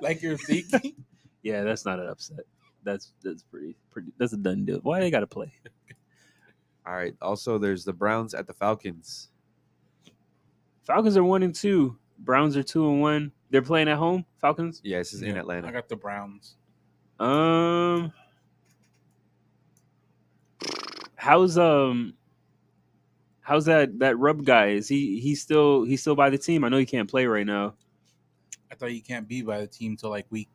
like you're thinking? Yeah, that's not an upset. That's pretty. That's a done deal. Why they gotta play? All right. Also, there's the Browns at the Falcons. Falcons are 1-2. Browns are 2-1. They're playing at home. Falcons. Yeah, this is in Yeah, Atlanta. I got the Browns. How's How's that Rub guy? Is he's still by the team? I know he can't play right now. I thought you can't be by the team till like week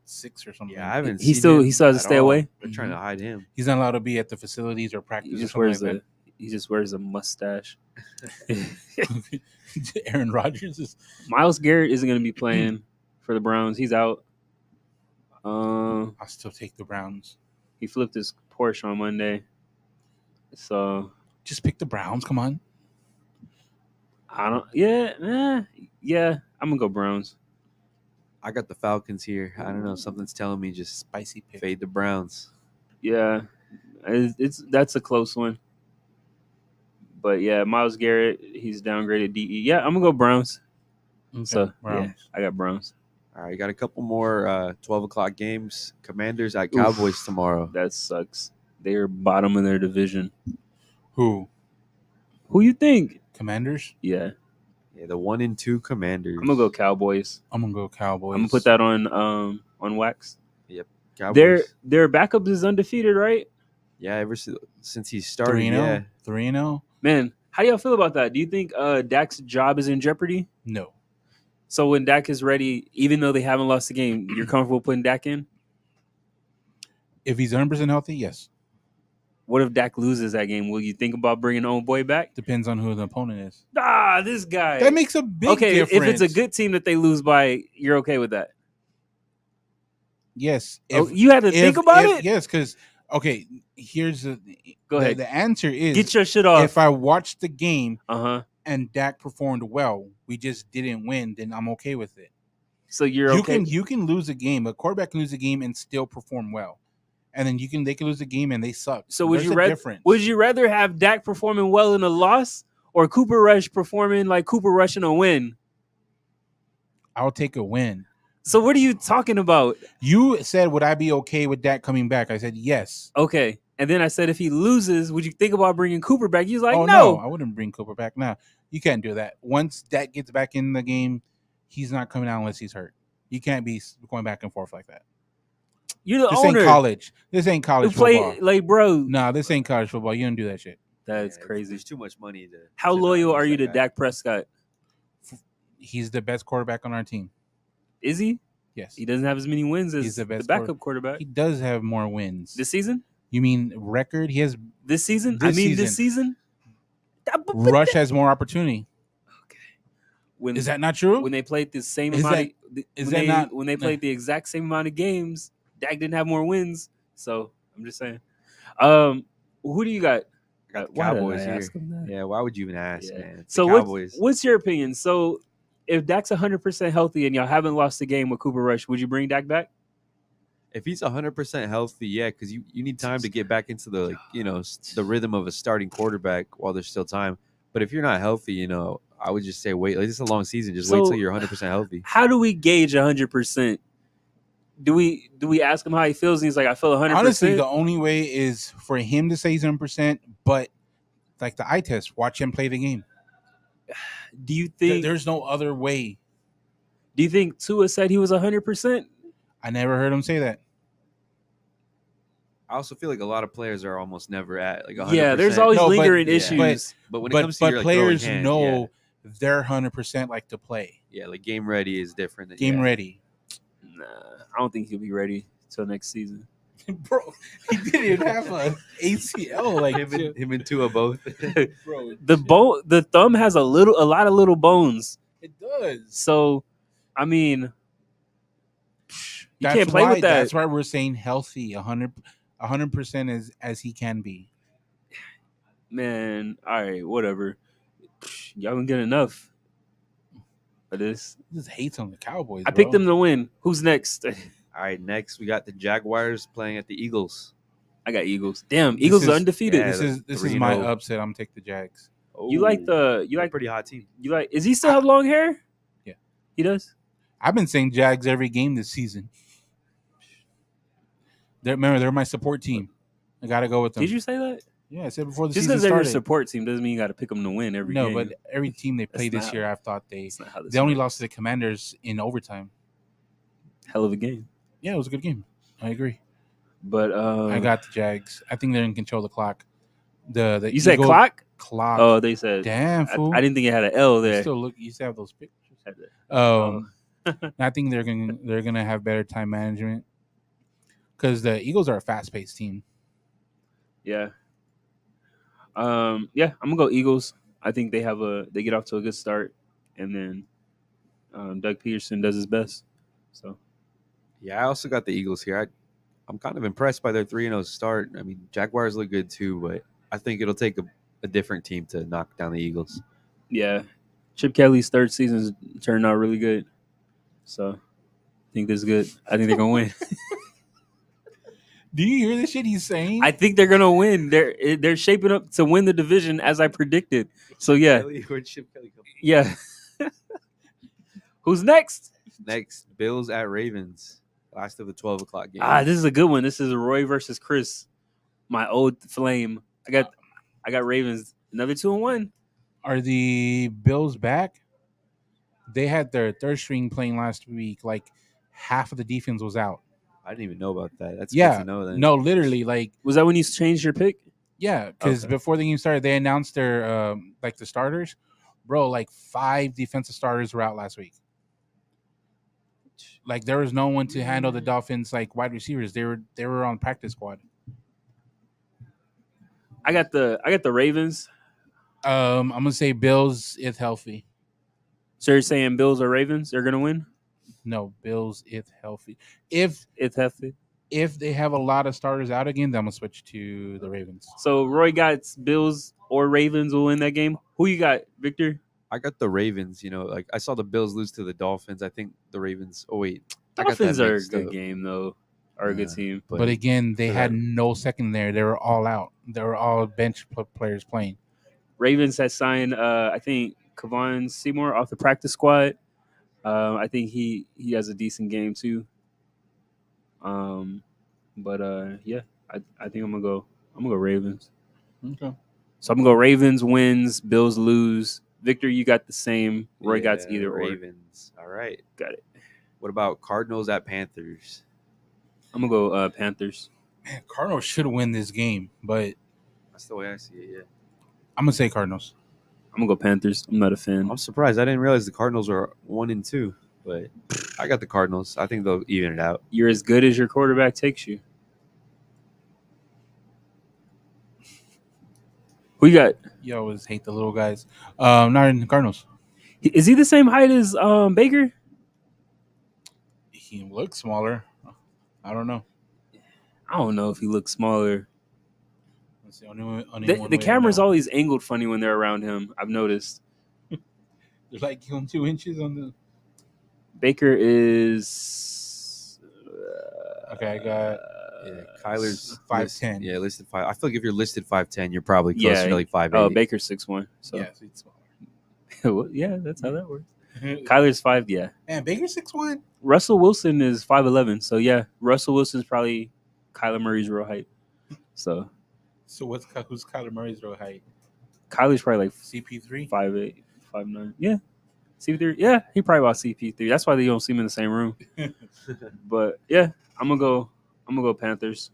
6 or something. Yeah, I haven't He seen still him has to at stay all. away. They're trying to hide him. He's not allowed to be at the facilities or practice. He just or wears something he just wears a mustache. like that. Aaron Rodgers is. Myles Garrett isn't going to be playing for the Browns. He's out. I'll still take the Browns. He flipped his Porsche on Monday, so Just pick the Browns. Come on. I don't. Yeah. I'm gonna go Browns. I got the Falcons here. I don't know. Something's telling me just Spicy pick. fade the Browns. Yeah, that's a close one. But yeah, Myles Garrett, he's downgraded DE. Yeah, I'm gonna go Browns. Okay, So Browns. yeah, I got Browns. All right, got a couple more 12 o'clock games. Commanders at Cowboys tomorrow. That sucks. They are bottom of their division. Who? Who you think? Commanders. Yeah, Yeah, the 1-2 Commanders. I'm gonna go Cowboys. I'm gonna go Cowboys. I'm gonna put that on wax. Cowboys. Their backup is undefeated, right? Yeah, ever since he started. 3-0. Yeah. 3-0. Man, how do y'all feel about that? Do you think Dak's job is in jeopardy? No. So when Dak is ready, even though they haven't lost the game, you're comfortable putting Dak in? If he's 100% healthy, yes. What if Dak loses that game? Will you think about bringing old boy back? Depends on who the opponent is. This guy. That makes a big difference. If it's a good team that they lose by, you're okay with that? Yes. You had to think about it? Yes, because here's Go ahead. The answer is Get your shit off. if I watched the game Uh-huh. and Dak performed well, we just didn't win, then I'm okay with it. So you're okay. You can lose a game. A quarterback can lose a game and still perform well. And then they can lose a game and they suck. So would you rather have Dak performing well in a loss or Cooper Rush performing like Cooper Rush in a win? I'll take a win. So what are you talking about? You said, would I be okay with Dak coming back? I said, yes. Okay. And then I said, if he loses, would you think about bringing Cooper back? He's like, no, I wouldn't bring Cooper back. No, you can't do that. Once Dak gets back in the game, he's not coming out unless he's hurt. You can't be going back and forth like that. You're the this owner. This ain't college football. Like, bro. Nah, this ain't college football. You don't do that shit. That's crazy. There's too much money to. How loyal are you to Dak Prescott? He's the best quarterback on our team. Is he? Yes. He doesn't have as many wins as the backup quarterback. He does have more wins. This season? You mean record? He has this season? This season? Rush has more opportunity. Okay. Is that not true? When they played the same when they played the exact same amount of games, Dak didn't have more wins. So I'm just saying. Who do you got? Got the Cowboys here. Yeah, why would you even ask, man? So what's your opinion? So if Dak's 100% healthy and y'all haven't lost a game with Cooper Rush, would you bring Dak back? If he's 100% healthy, yeah, because you need time to get back into the the rhythm of a starting quarterback while there's still time. But if you're not healthy, I would just say wait. Like, this is a long season. Just wait till you're 100% healthy. How do we gauge 100%? Do we ask him how he feels? And he's like, I feel 100%. Honestly, the only way is for him to say he's 100%. But like the eye test, watch him play the game. Do you think there's no other way? Do you think Tua said he was 100%? I never heard him say that. I also feel like a lot of players are almost never at like 100%. Yeah, there's always lingering issues. But when it comes to players know they're 100% like to play. Yeah, like game ready is different. Game ready. Nah, I don't think he'll be ready till next season. Bro, he didn't even have an ACL like him and Tua both. Bro, the thumb has a lot of little bones. It does. So, I mean, you can't play with that. That's why we're saying healthy, 100% as he can be. Man, all right, whatever. Y'all can get enough of this. This hates on the Cowboys. I picked them to win. Who's next? All right, next we got the Jaguars playing at the Eagles. I got Eagles. Damn, Eagles are undefeated. Yeah, this is my upset. I'm gonna take the Jags. Oh, you like a pretty hot team. Is he still have long hair? Yeah, he does. I've been saying Jags every game this season. They're my support team. I gotta go with them. Did you say that? Yeah, I said before the season started. Just because they're your support team doesn't mean you got to pick them to win every game. No, but every team they play this year, I've thought they only lost to the Commanders in overtime. Hell of a game. Yeah, it was a good game. I agree. But I got the Jags. I think they're in control of the clock. The you said clock? Clock. Oh, they said. Damn, fool. I didn't think it had an L You there. still look. You still have those pictures. Oh. I think they're gonna have better time management because the Eagles are a fast paced team. Yeah. Yeah, I'm gonna go Eagles. I think they get off to a good start, and then Doug Peterson does his best. So Yeah, I also got the Eagles here. I'm kind of impressed by their 3-0 start. I mean, Jaguars look good too, but I think it'll take a different team to knock down the Eagles. yeah, Chip Kelly's third season's turned out really good. So I think this is good. I think they're gonna win. Do you hear the shit he's saying? I think they're gonna win. They're shaping up to win the division as I predicted. So yeah, Where'd Chip Kelly come from? yeah. Who's next? Next, Bills at Ravens. Last of the 12 o'clock game. This is a good one. This is Roy versus Chris, my old flame. I got Ravens. Another 2-1. Are the Bills back? They had their third string playing last week. Like half of the defense was out. I didn't even know about that. That's Yeah, good to know then. no, literally, like Was that when you changed your pick? yeah, because Okay. before the game started, they announced their like the starters. Bro, like 5 defensive starters were out last week. Like there was no one to handle the Dolphins like wide receivers. They were on practice squad. I got the Ravens. I'm gonna say Bills if healthy. So you're saying Bills or Ravens? They're gonna win No, Bills if healthy. If healthy. they have a lot of starters out again, then I'm gonna switch to the Ravens. So Roy got Bills or Ravens will win that game. Who you got, Victor? I got the Ravens. You know, like I saw the Bills lose to the Dolphins. I think the Ravens. Oh wait, Dolphins I got that are a mixed good up. game though. Are a good team. But again, they for had that- no second there. They were all out. They were all bench players playing. Ravens has signed I think Kevon Seymour off the practice squad. I think he has a decent game too. But yeah, I think I'm gonna go Ravens. Okay. So I'm gonna go Ravens wins, Bills lose. Victor, you got the same. Roy got either Ravens. All right, Got it. What about Cardinals at Panthers? I'm gonna go Panthers. Man, Cardinals should win this game, but That's the way I see it. Yeah, I'm gonna say Cardinals. I'm gonna go Panthers. I'm not a fan. I'm surprised. I didn't realize the Cardinals were 1-2, but I got the Cardinals. I think they'll even it out. You're as good as your quarterback takes you. Who you got? You always hate the little guys. Not in the Cardinals. Is he the same height as Baker? He looks smaller. I don't know. I don't know if he looks smaller. That's the only one The way to camera's know. always angled funny when they're around him. I've noticed. There's like 2 inches on the. Baker is. Okay, I got. Yeah, Kyler's 5'10". Yeah, listed 5. I feel like if you're listed 5'10", you're probably closer Yeah. to like 5'8". Oh, Baker's 6'1". So Yeah, so it's smaller. Well, yeah, that's how that works. Kyler's 5. Yeah. Man, Baker's 6'1". Russell Wilson is 5'11". So yeah, Russell Wilson's probably Kyler Murray's real height. So So who's Kyler Murray's real height? Kyler's probably like CP3. 5'8", 5'9". Yeah. CP3. Yeah, he probably about CP3. That's why they don't see him in the same room. But yeah, I'm gonna go Panthers.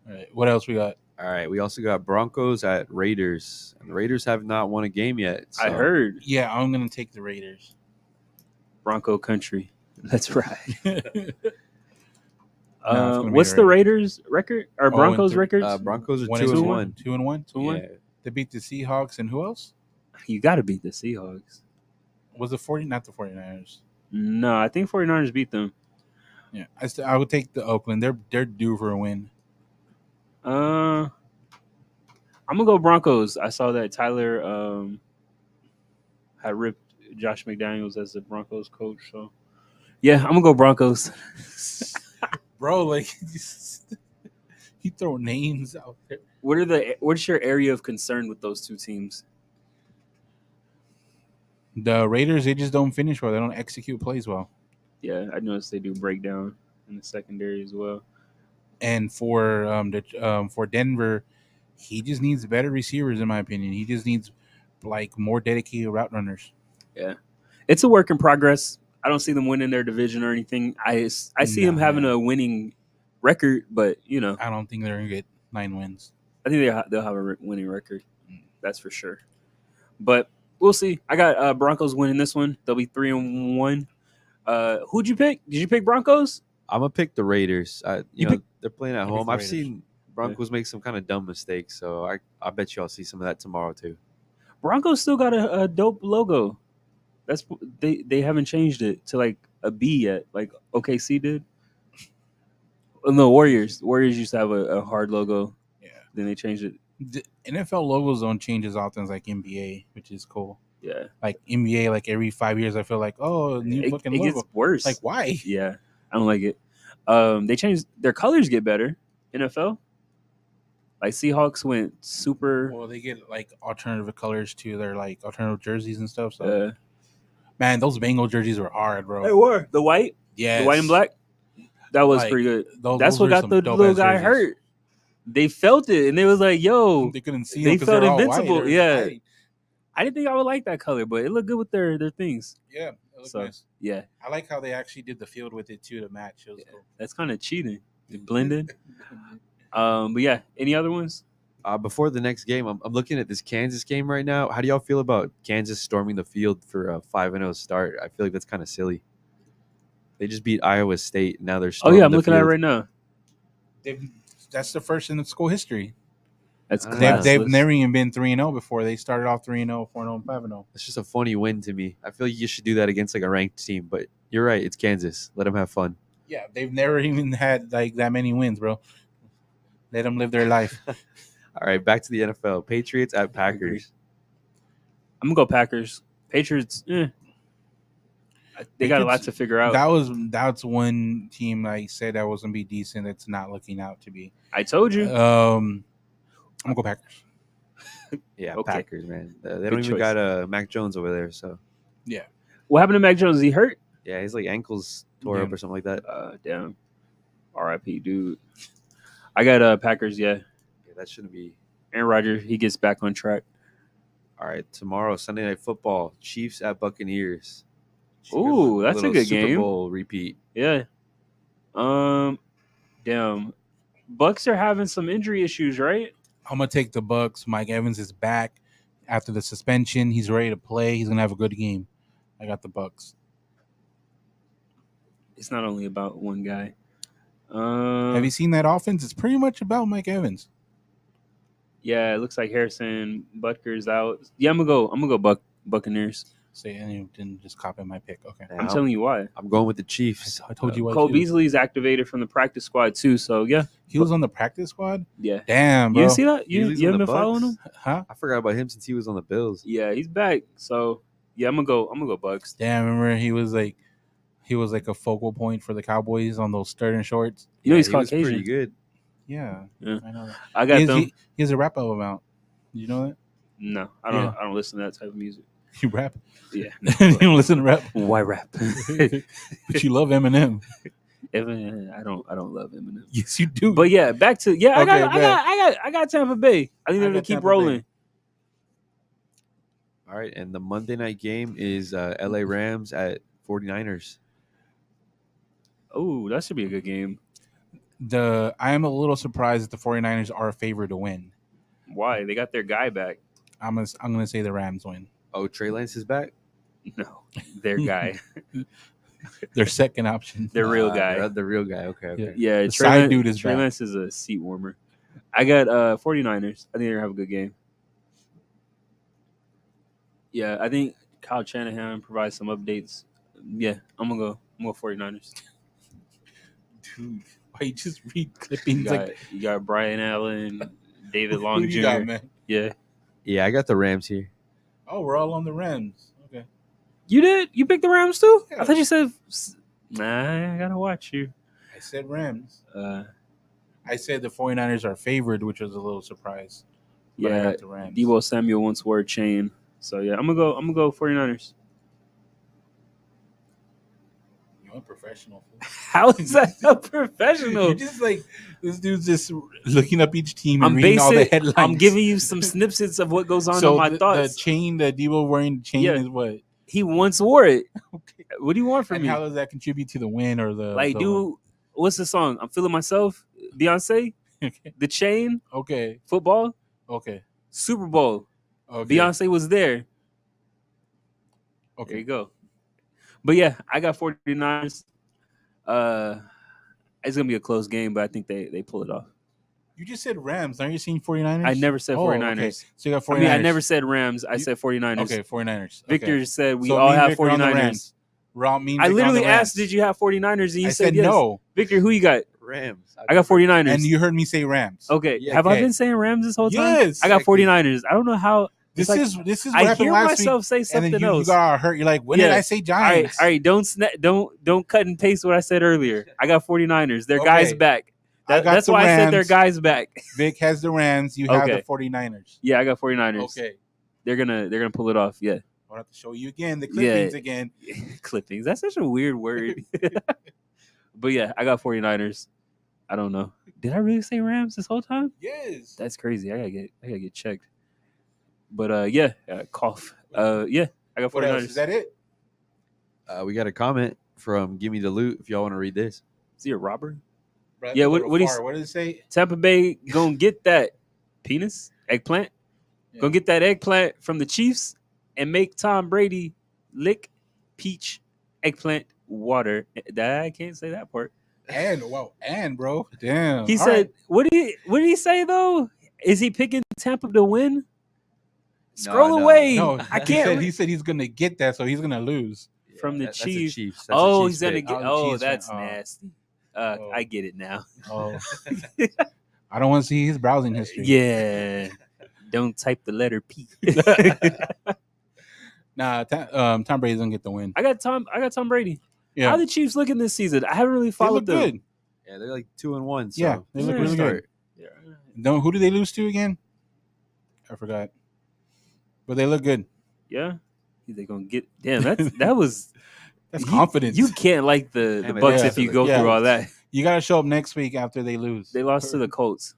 All right, what else we got? All right, we also got Broncos at Raiders. And the Raiders have not won a game yet. I so- heard Yeah, I'm gonna take the Raiders. Bronco country. That's right. gonna be What's the the Raiders record or Broncos 0-3. records? Broncos are 1-1. 2-1. 2-1. 2-1? Yeah. They beat the Seahawks and who else? You got to beat the Seahawks. Was it 40? Not the 49ers. No, I think 49ers beat them. Yeah, I would take the Oakland. They're due for a win. I'm gonna go Broncos. I saw that Tyler had ripped Josh McDaniels as the Broncos coach. So yeah, I'm gonna go Broncos. Bro, like he throw names out there. What's your area of concern with those two teams? The Raiders, they just don't finish well. They don't execute plays well. Yeah, I noticed they do breakdown in the secondary as well. And for Denver, he just needs better receivers, in my opinion. He just needs like more dedicated route runners. Yeah, it's a work in progress. I don't see them winning their division or anything. I see them having a winning record, but I don't think they're gonna get 9 wins. I think they'll have a winning record. That's for sure. But we'll see. I got Broncos winning this one. They'll be 3-1. Who'd you pick? Did you pick Broncos? I'm gonna pick the Raiders. You pick- They're playing at I picked home. the I've Raiders. seen Broncos make some kind of dumb mistakes, so I bet you I'll see some of that tomorrow too. Broncos still got a dope logo. That's they haven't changed it to like a B yet, like OKC did. No, Warriors. Warriors used to have a hard logo. Yeah. Then they changed it. The NFL logos don't change as often as like NBA, which is cool. Yeah, Like NBA, like every 5 years, I feel like, oh, new fucking it logo. gets worse. Like, why? Yeah, I don't like it. They changed their colors get better. NFL, like Seahawks went super. Well, they get like alternative colors to their like alternative jerseys and stuff. So, Uh, man, those Bengal jerseys were hard, bro. they were the white, Yeah, the white and black. That was Like, pretty good. those That's what were got some the dope-ass little guy jerseys. hurt. They felt it, and they was like, "Yo, They couldn't see. they them 'cause felt they're all white. invincible." They're Yeah. white. I didn't think I would like that color, but it looked good with their things. Yeah, it looked So nice. yeah, I like how they actually did the field with it too to match. It was cool. that's kind of cheating. It blended. But yeah, any other ones? Before the next game, I'm looking at this Kansas game right now. How do y'all feel about Kansas storming the field for a 5-0 start? I feel like that's kind of silly. They just beat Iowa State. Now they're Oh storming yeah, I'm the looking at it field. right now. That's the first in the school history. That's I don't They've, know. they've never even been 3-0 before. They started off 3-0, 4-0, and 5-0. It's just a funny win to me. I feel like you should do that against like a ranked team. But you're right. It's Kansas. Let them have fun. Yeah, they've never even had like that many wins, bro. Let them live their life. All right, back to the NFL. Patriots at Packers. I'm gonna go Packers. Patriots. They got a lot Patriots, to figure out. That's one team I said that was gonna be decent. That's not looking out to be. I told you. I'm gonna go Packers. Yeah, Okay. Packers, man. They Good don't even choice. got Mac Jones over there. So Yeah, What happened to Mac Jones? Is he hurt? yeah, he's like ankles tore up Yeah. or something like that. Damn. R.I.P. Dude. I got Packers. Yeah. Yeah, that shouldn't be. Aaron Rodgers. He gets back on track. All right, tomorrow, Sunday Night Football, Chiefs at Buccaneers. Ooh, that's a Little good Super game. Bowl repeat. Yeah. Damn. Bucks are having some injury issues, right? I'm gonna take the Bucks. Mike Evans is back after the suspension. He's ready to play. He's gonna have a good game. I got the Bucks. It's not only about one guy. Have you seen that offense? It's pretty much about Mike Evans. Yeah, it looks like Harrison Butker's out. Yeah, I'm gonna go Buccaneers. Say, and you didn't just copy my pick. Okay, Yeah, I'm telling you why. I'm going with the Chiefs. I told you why. Cole too. Beasley's activated from the practice squad too. So yeah, He was on the practice squad. yeah. Damn, You bro. didn't see that? Beasley's You on haven't the been following him? Bucks. Huh? I forgot about him since he was on the Bills. Yeah, he's back. So yeah, I'm gonna go Bucks. Damn, remember he was like a focal point for the Cowboys on those Sturton shorts. You know he's he was pretty Caucasian. good. Yeah, Yeah. I know. That. I got them. He has a rap album out. Did you know that? No, I Yeah. don't listen to that type of music. You rap? Yeah. You don't listen to rap, Why rap? but you love Eminem. I don't love Eminem. Yes, you do. But yeah, back to I Okay, I got Tampa Bay. I think they're I gonna got keep Tampa rolling. Bay. All right, and the Monday night game is LA Rams at 49ers. Oh, that should be a good game. I am a little surprised that the 49ers are a favorite to win. Why? They got their guy back. I'm gonna say the Rams win. Oh, Trey Lance is back? No, their guy. Their second option. Their real guy. The real guy. Okay, okay. Yeah, The side dude is Trey back. Lance is a seat warmer. I got 49ers. I think they're gonna have a good game. Yeah, I think Kyle Shanahan provides some updates. Yeah, I'm gonna go 49ers. Dude, why you just read You clippings got, like you got Brian Allen, David who Long do Jr. you got, man? Yeah, Yeah, I got the Rams here. Oh, we're all on the Rams. Okay. you did. You picked the Rams too. Yeah. I thought you said. Nah, I gotta watch you. I said Rams. Uh, I said the 49ers are favored, which was a little surprise. But I yeah, got the Rams. Debo Samuel once wore a chain. So yeah, I'm gonna go 49ers. You a professional. Fool. How is that a professional? You're just like this dude's just looking up each team and I'm reading all the basic. headlines. I'm giving you some snippets of what goes on so in my the thoughts. chain that Debo wearing chain Yeah. is what? He once wore it. Okay. What do you want from And me? how does that contribute to the win or the Like, the dude, what's the song? I'm feeling myself. Beyonce, win? The Chain, okay. football, Okay. Super Bowl. Okay. Beyonce was there. Okay. There you go. But yeah, I got 49ers. Uh, it's gonna be a close game, but I think they pull it off. You just said Rams. Aren't you saying 49ers? I never said 49ers. Okay. So you got 49ers. I mean, I never said Rams. I said 49ers. Okay, 49ers. Victor said we So all me and have Vic are on the 49ers. Rams. I literally asked, did you have 49ers? And you I said said yes. no. Victor, who you got? Rams. I got 49ers. And you heard me say Rams. Okay. Yeah, have I okay. been saying Rams this whole time? Yes. I got 49ers. I don't know how. This like, is what I happened hear last myself week. say And something then you else. got hurt. You're like, when did I say Giants? All right. Don't cut and paste what I said earlier. I got 49ers. Their guys back. That's why I said their guys back. Vic has the Rams. You have the 49ers. Yeah, I got 49ers. Okay. They're gonna pull it off. Yeah. I'll have to show you again the clippings again. Clippings. That's such a weird word. But yeah, I got 49ers. I don't know. Did I really say Rams this whole time? Yes. That's crazy. I gotta get checked. But cough. Yeah, I got 49ers. What else? Is that it? We got a comment from Gimme the Loot. If y'all want to read this, Is he a robber? Brad, Yeah, what did it say? Tampa Bay gonna get that penis eggplant? Yeah. Gonna get that eggplant from the Chiefs and make Tom Brady lick peach eggplant water. That I can't say that part. And bro, damn. He All said, right. what did he say though? Is he picking Tampa to win? Scroll No. away. No, I can't. He said he's gonna get that, so he's gonna lose. From the that's a Chiefs. Chiefs. That's a Oh, Chiefs he's gonna pick. get. Oh, Oh, Chiefs that's fan. Oh. nasty. Oh. I get it now. Oh, I don't want to see his browsing history. Yeah. Don't type the letter P. Nah, Tom Brady's gonna get the win. I got Tom Brady. Yeah, How the Chiefs looking this season? I haven't really they followed look them. good. Yeah, they're like 2-1. So Yeah, they look Yeah. really good. Yeah. No, who did they lose to again? I forgot. But they look good. Yeah. They gonna get. Damn, that was. That's confidence. You can't like the Damn it, Bucks yeah. if you go Yeah. through all that. You got to show up next week after they lose. They lost to the Colts.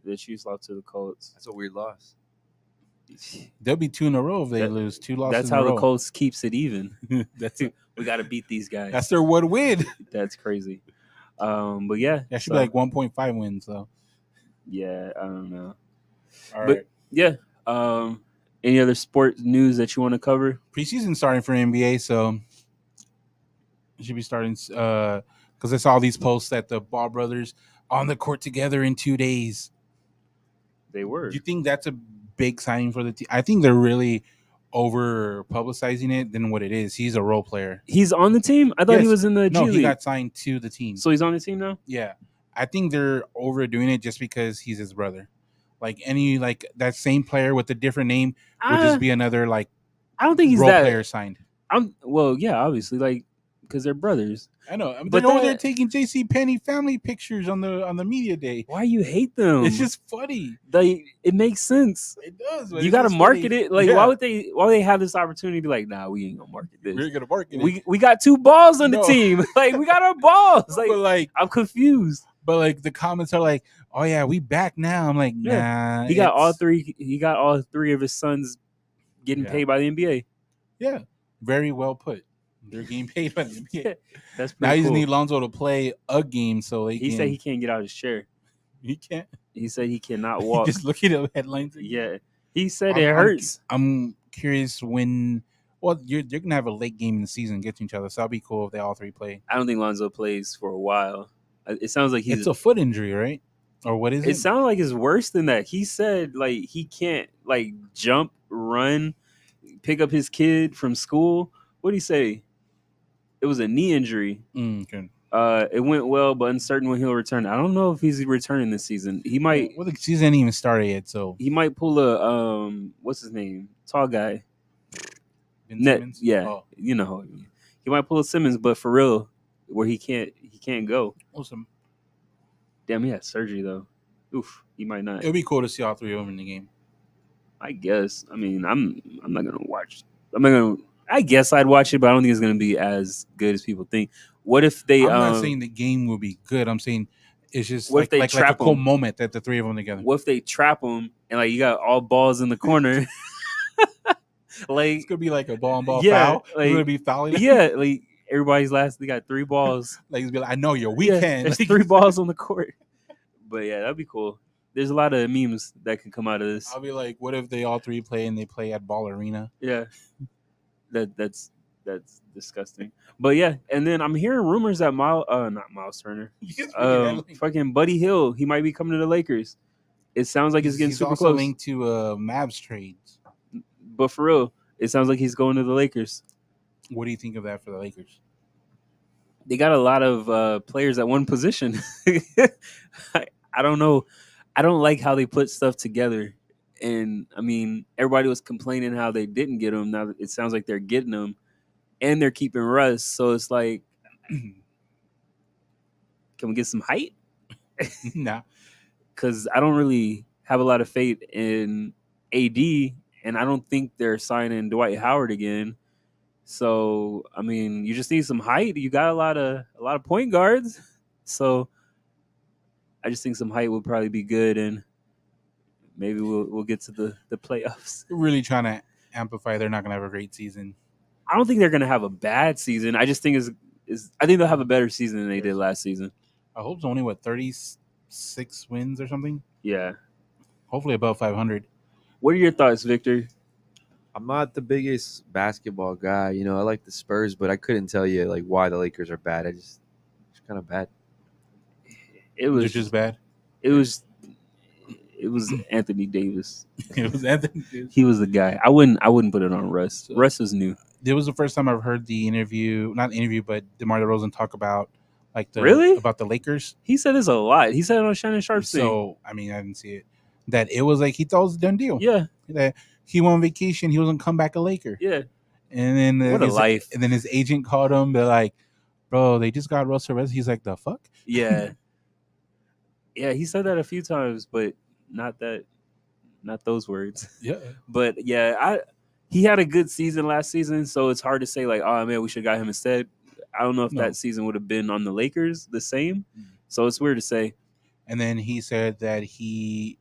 The Chiefs lost to the Colts. that's a weird loss. They'll be 2 in a row if they That- lose 2 losses. That's in a how the row. Colts keeps it even. That's We got to beat these guys. That's their one win. That's crazy. But yeah, That should so, be like 1.5 wins though. yeah, I don't know. All But- right. Yeah. Any other sport news that you want to cover? Preseason starting for NBA, so it should be starting because I saw these posts that the Ball brothers on the court together in 2 days. They were. Do you think that's a big signing for the team? I think they're really over publicizing it than what it is. He's a role player. He's on the team? I thought he Yes. was in the G No, he League. got signed to the team. So he's on the team now? Yeah, I think they're overdoing it just because he's his brother. Like that same player with a different name would just be another like I don't think he's role that. player signed. Yeah, obviously, like because they're brothers. I know, But they're over there that- taking JC Penney family pictures on the media day. Why you hate them? It's just funny. like it makes sense. It does. but You it's got to just market funny. it. Like Yeah, why would they have this opportunity to be like, nah, we ain't gonna market this. we're gonna market it. We got 2 balls on the No. team. Like we got our balls. Like I'm confused. but like the comments are like, oh yeah, we back now. I'm like, Yeah. nah. He got all it's- 3. He got all 3 of his sons getting Yeah. paid by the NBA. Yeah, very well put. They're getting paid by the NBA. That's Now pretty you just cool. need Lonzo to play a game so He said he can't get out of his chair. he can't. He said he cannot walk. Just looking at headlines. Yeah, he said I'm- it hurts. I'm curious when. Well, they're gonna have a late game in the season against each other, so that'll be cool if they all 3 play. I don't think Lonzo plays for a while. It sounds like he's. It's a foot injury, right? Or what is it? It sounded like it's worse than that. He said like he can't like jump, run, pick up his kid from school. What did he say? It was a knee injury. Okay. It went well, but uncertain when he'll return. I don't know if he's returning this season. He might. Well, the season ain't even started yet, so He might pull a what's his name? Tall guy. Ben Net. Simmons? Yeah, Oh, you know. He might pull a Simmons, but for real, where he can't go. awesome. Damn, he had surgery though. Oof, he might not. It'll be cool to see all 3 of them in the game. I guess. I mean, I'm not gonna watch. I guess I'd watch it, but I don't think it's gonna be as good as people think. What if they? I'm not saying the game will be good. I'm saying it's just What if they like a trap cool 'em? moment that the 3 of them together. What if they trap him and like you got all balls in the corner? Like It's gonna be like a ball and ball Yeah, foul. like- You're gonna be fouling. yeah, like everybody's last. They got 3 balls. Like it's be like, I know your Yeah, weekend. there's 3 balls on the court. But yeah, that'd be cool. there's a lot of memes that can come out of this. I'll be like, what if they all three play and they play at Ball Arena? Yeah, that's disgusting. But yeah, and then I'm hearing rumors that not Miles Turner, fucking Buddy Hill, he might be coming to the Lakers. It sounds like it's getting he's super also close. linked to Mavs trades. But for real, it sounds like he's going to the Lakers. What do you think of that for the Lakers? They got a lot of players at one position. I don't know. I don't like how they put stuff together. And I mean, everybody was complaining how they didn't get them. Now it sounds like they're getting them, and they're keeping Russ. So it's like, can we get some height? Nah, Because I don't really have a lot of faith in AD, and I don't think they're signing Dwight Howard again. So I mean, you just need some height. You got a lot of point guards, so I just think some height would probably be good, and maybe we'll get to the playoffs. they're really trying to amplify. They're not going to have a great season. I don't think they're gonna have a bad season. I just think I think they'll have a better season than they did last season. I hope it's only 36 wins or something. Yeah. Hopefully above 500. What are your thoughts, Victor? I'm not the biggest basketball guy. You know, I like the Spurs, but I couldn't tell you like why the Lakers are bad. It's kind of bad. It was just bad. It was Anthony Davis. It was Anthony Davis. He was the guy. I wouldn't put it on Russ. Russ is new. It was the first time I've heard the interview, not interview, but DeMar DeRozan talk about about the Lakers. He said this a lot. He said it on Shannon Sharp's thing. So I mean, I didn't see it. That it was like he thought it was a done deal. Yeah. That he went on vacation. He wasn't come back a Laker. Yeah. And then what a life. And then his agent called him. They're like, "Bro, they just got Russell Westbrook." He's like, "The fuck?" Yeah. Yeah, he said that a few times, but not those words. Yeah. But yeah, he had a good season last season, so it's hard to say like, oh man, we should have got him instead. I don't know if that season would have been on the Lakers the same. So it's weird to say. And then he said that a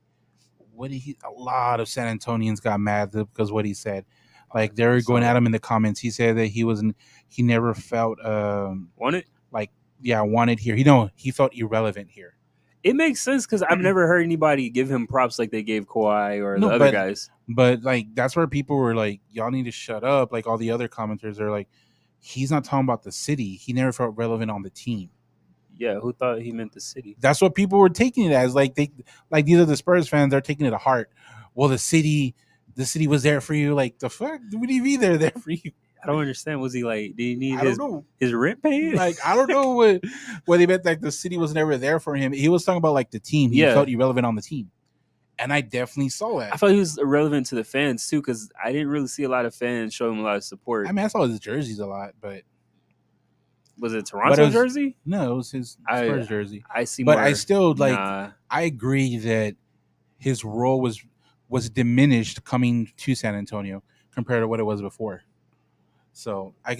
lot of San Antonians got mad because what he said. Like they were going at him in the comments. He said that he never felt wanted? Wanted here. He felt irrelevant here. It makes sense because I've never heard anybody give him props like they gave Kawhi or the other guys. But like that's where people were like, y'all need to shut up. Like all the other commenters are like, he's not talking about the city. He never felt relevant on the team. Yeah, who thought he meant the city? That's what people were taking it as. Like these are the Spurs fans. They're taking it to heart. Well, the city was there for you. Like the fuck? What do you mean they're there for you? I don't understand. Was he like? Did he need his rent paid? Like I don't know what he meant. Like the city was never there for him. He was talking about like the team. He felt irrelevant on the team, and I definitely saw that. I thought he was irrelevant to the fans too, because I didn't really see a lot of fans show him a lot of support. I mean, I saw his jerseys a lot, but was it Toronto jersey? No, it was his Spurs jersey. I see, but I still I agree that his role was diminished coming to San Antonio compared to what it was before. So I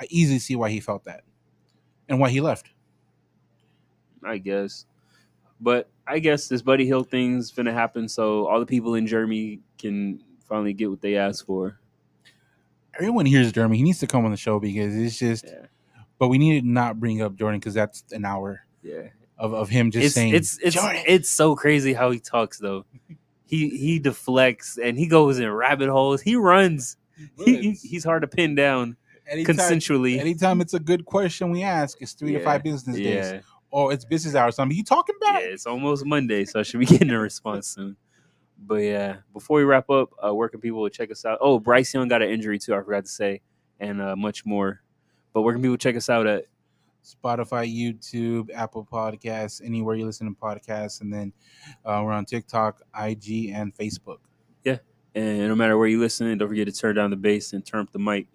easily see why he felt that and why he left. I guess. But I guess this Buddy Hill thing's going to happen so all the people in Germany can finally get what they asked for. Everyone hears Jeremy. He needs to come on the show because it's just but we need to not bring up Jordan because that's an hour of him just saying it's so crazy how he talks though. He deflects and he goes in rabbit holes. He runs. He's hard to pin down consensually. Anytime it's a good question we ask, it's 3 to 5 business days. Or it's business hours. Something you talking about? Yeah, it's almost Monday, so I should be getting a response soon. But yeah, before we wrap up, where can people check us out? Oh, Bryce Young got an injury too, I forgot to say, and much more. But where can people check us out at? Spotify, YouTube, Apple Podcasts, anywhere you listen to podcasts, and then we're on TikTok, IG, and Facebook. Yeah, and no matter where you listen, don't forget to turn down the bass and turn up the mic.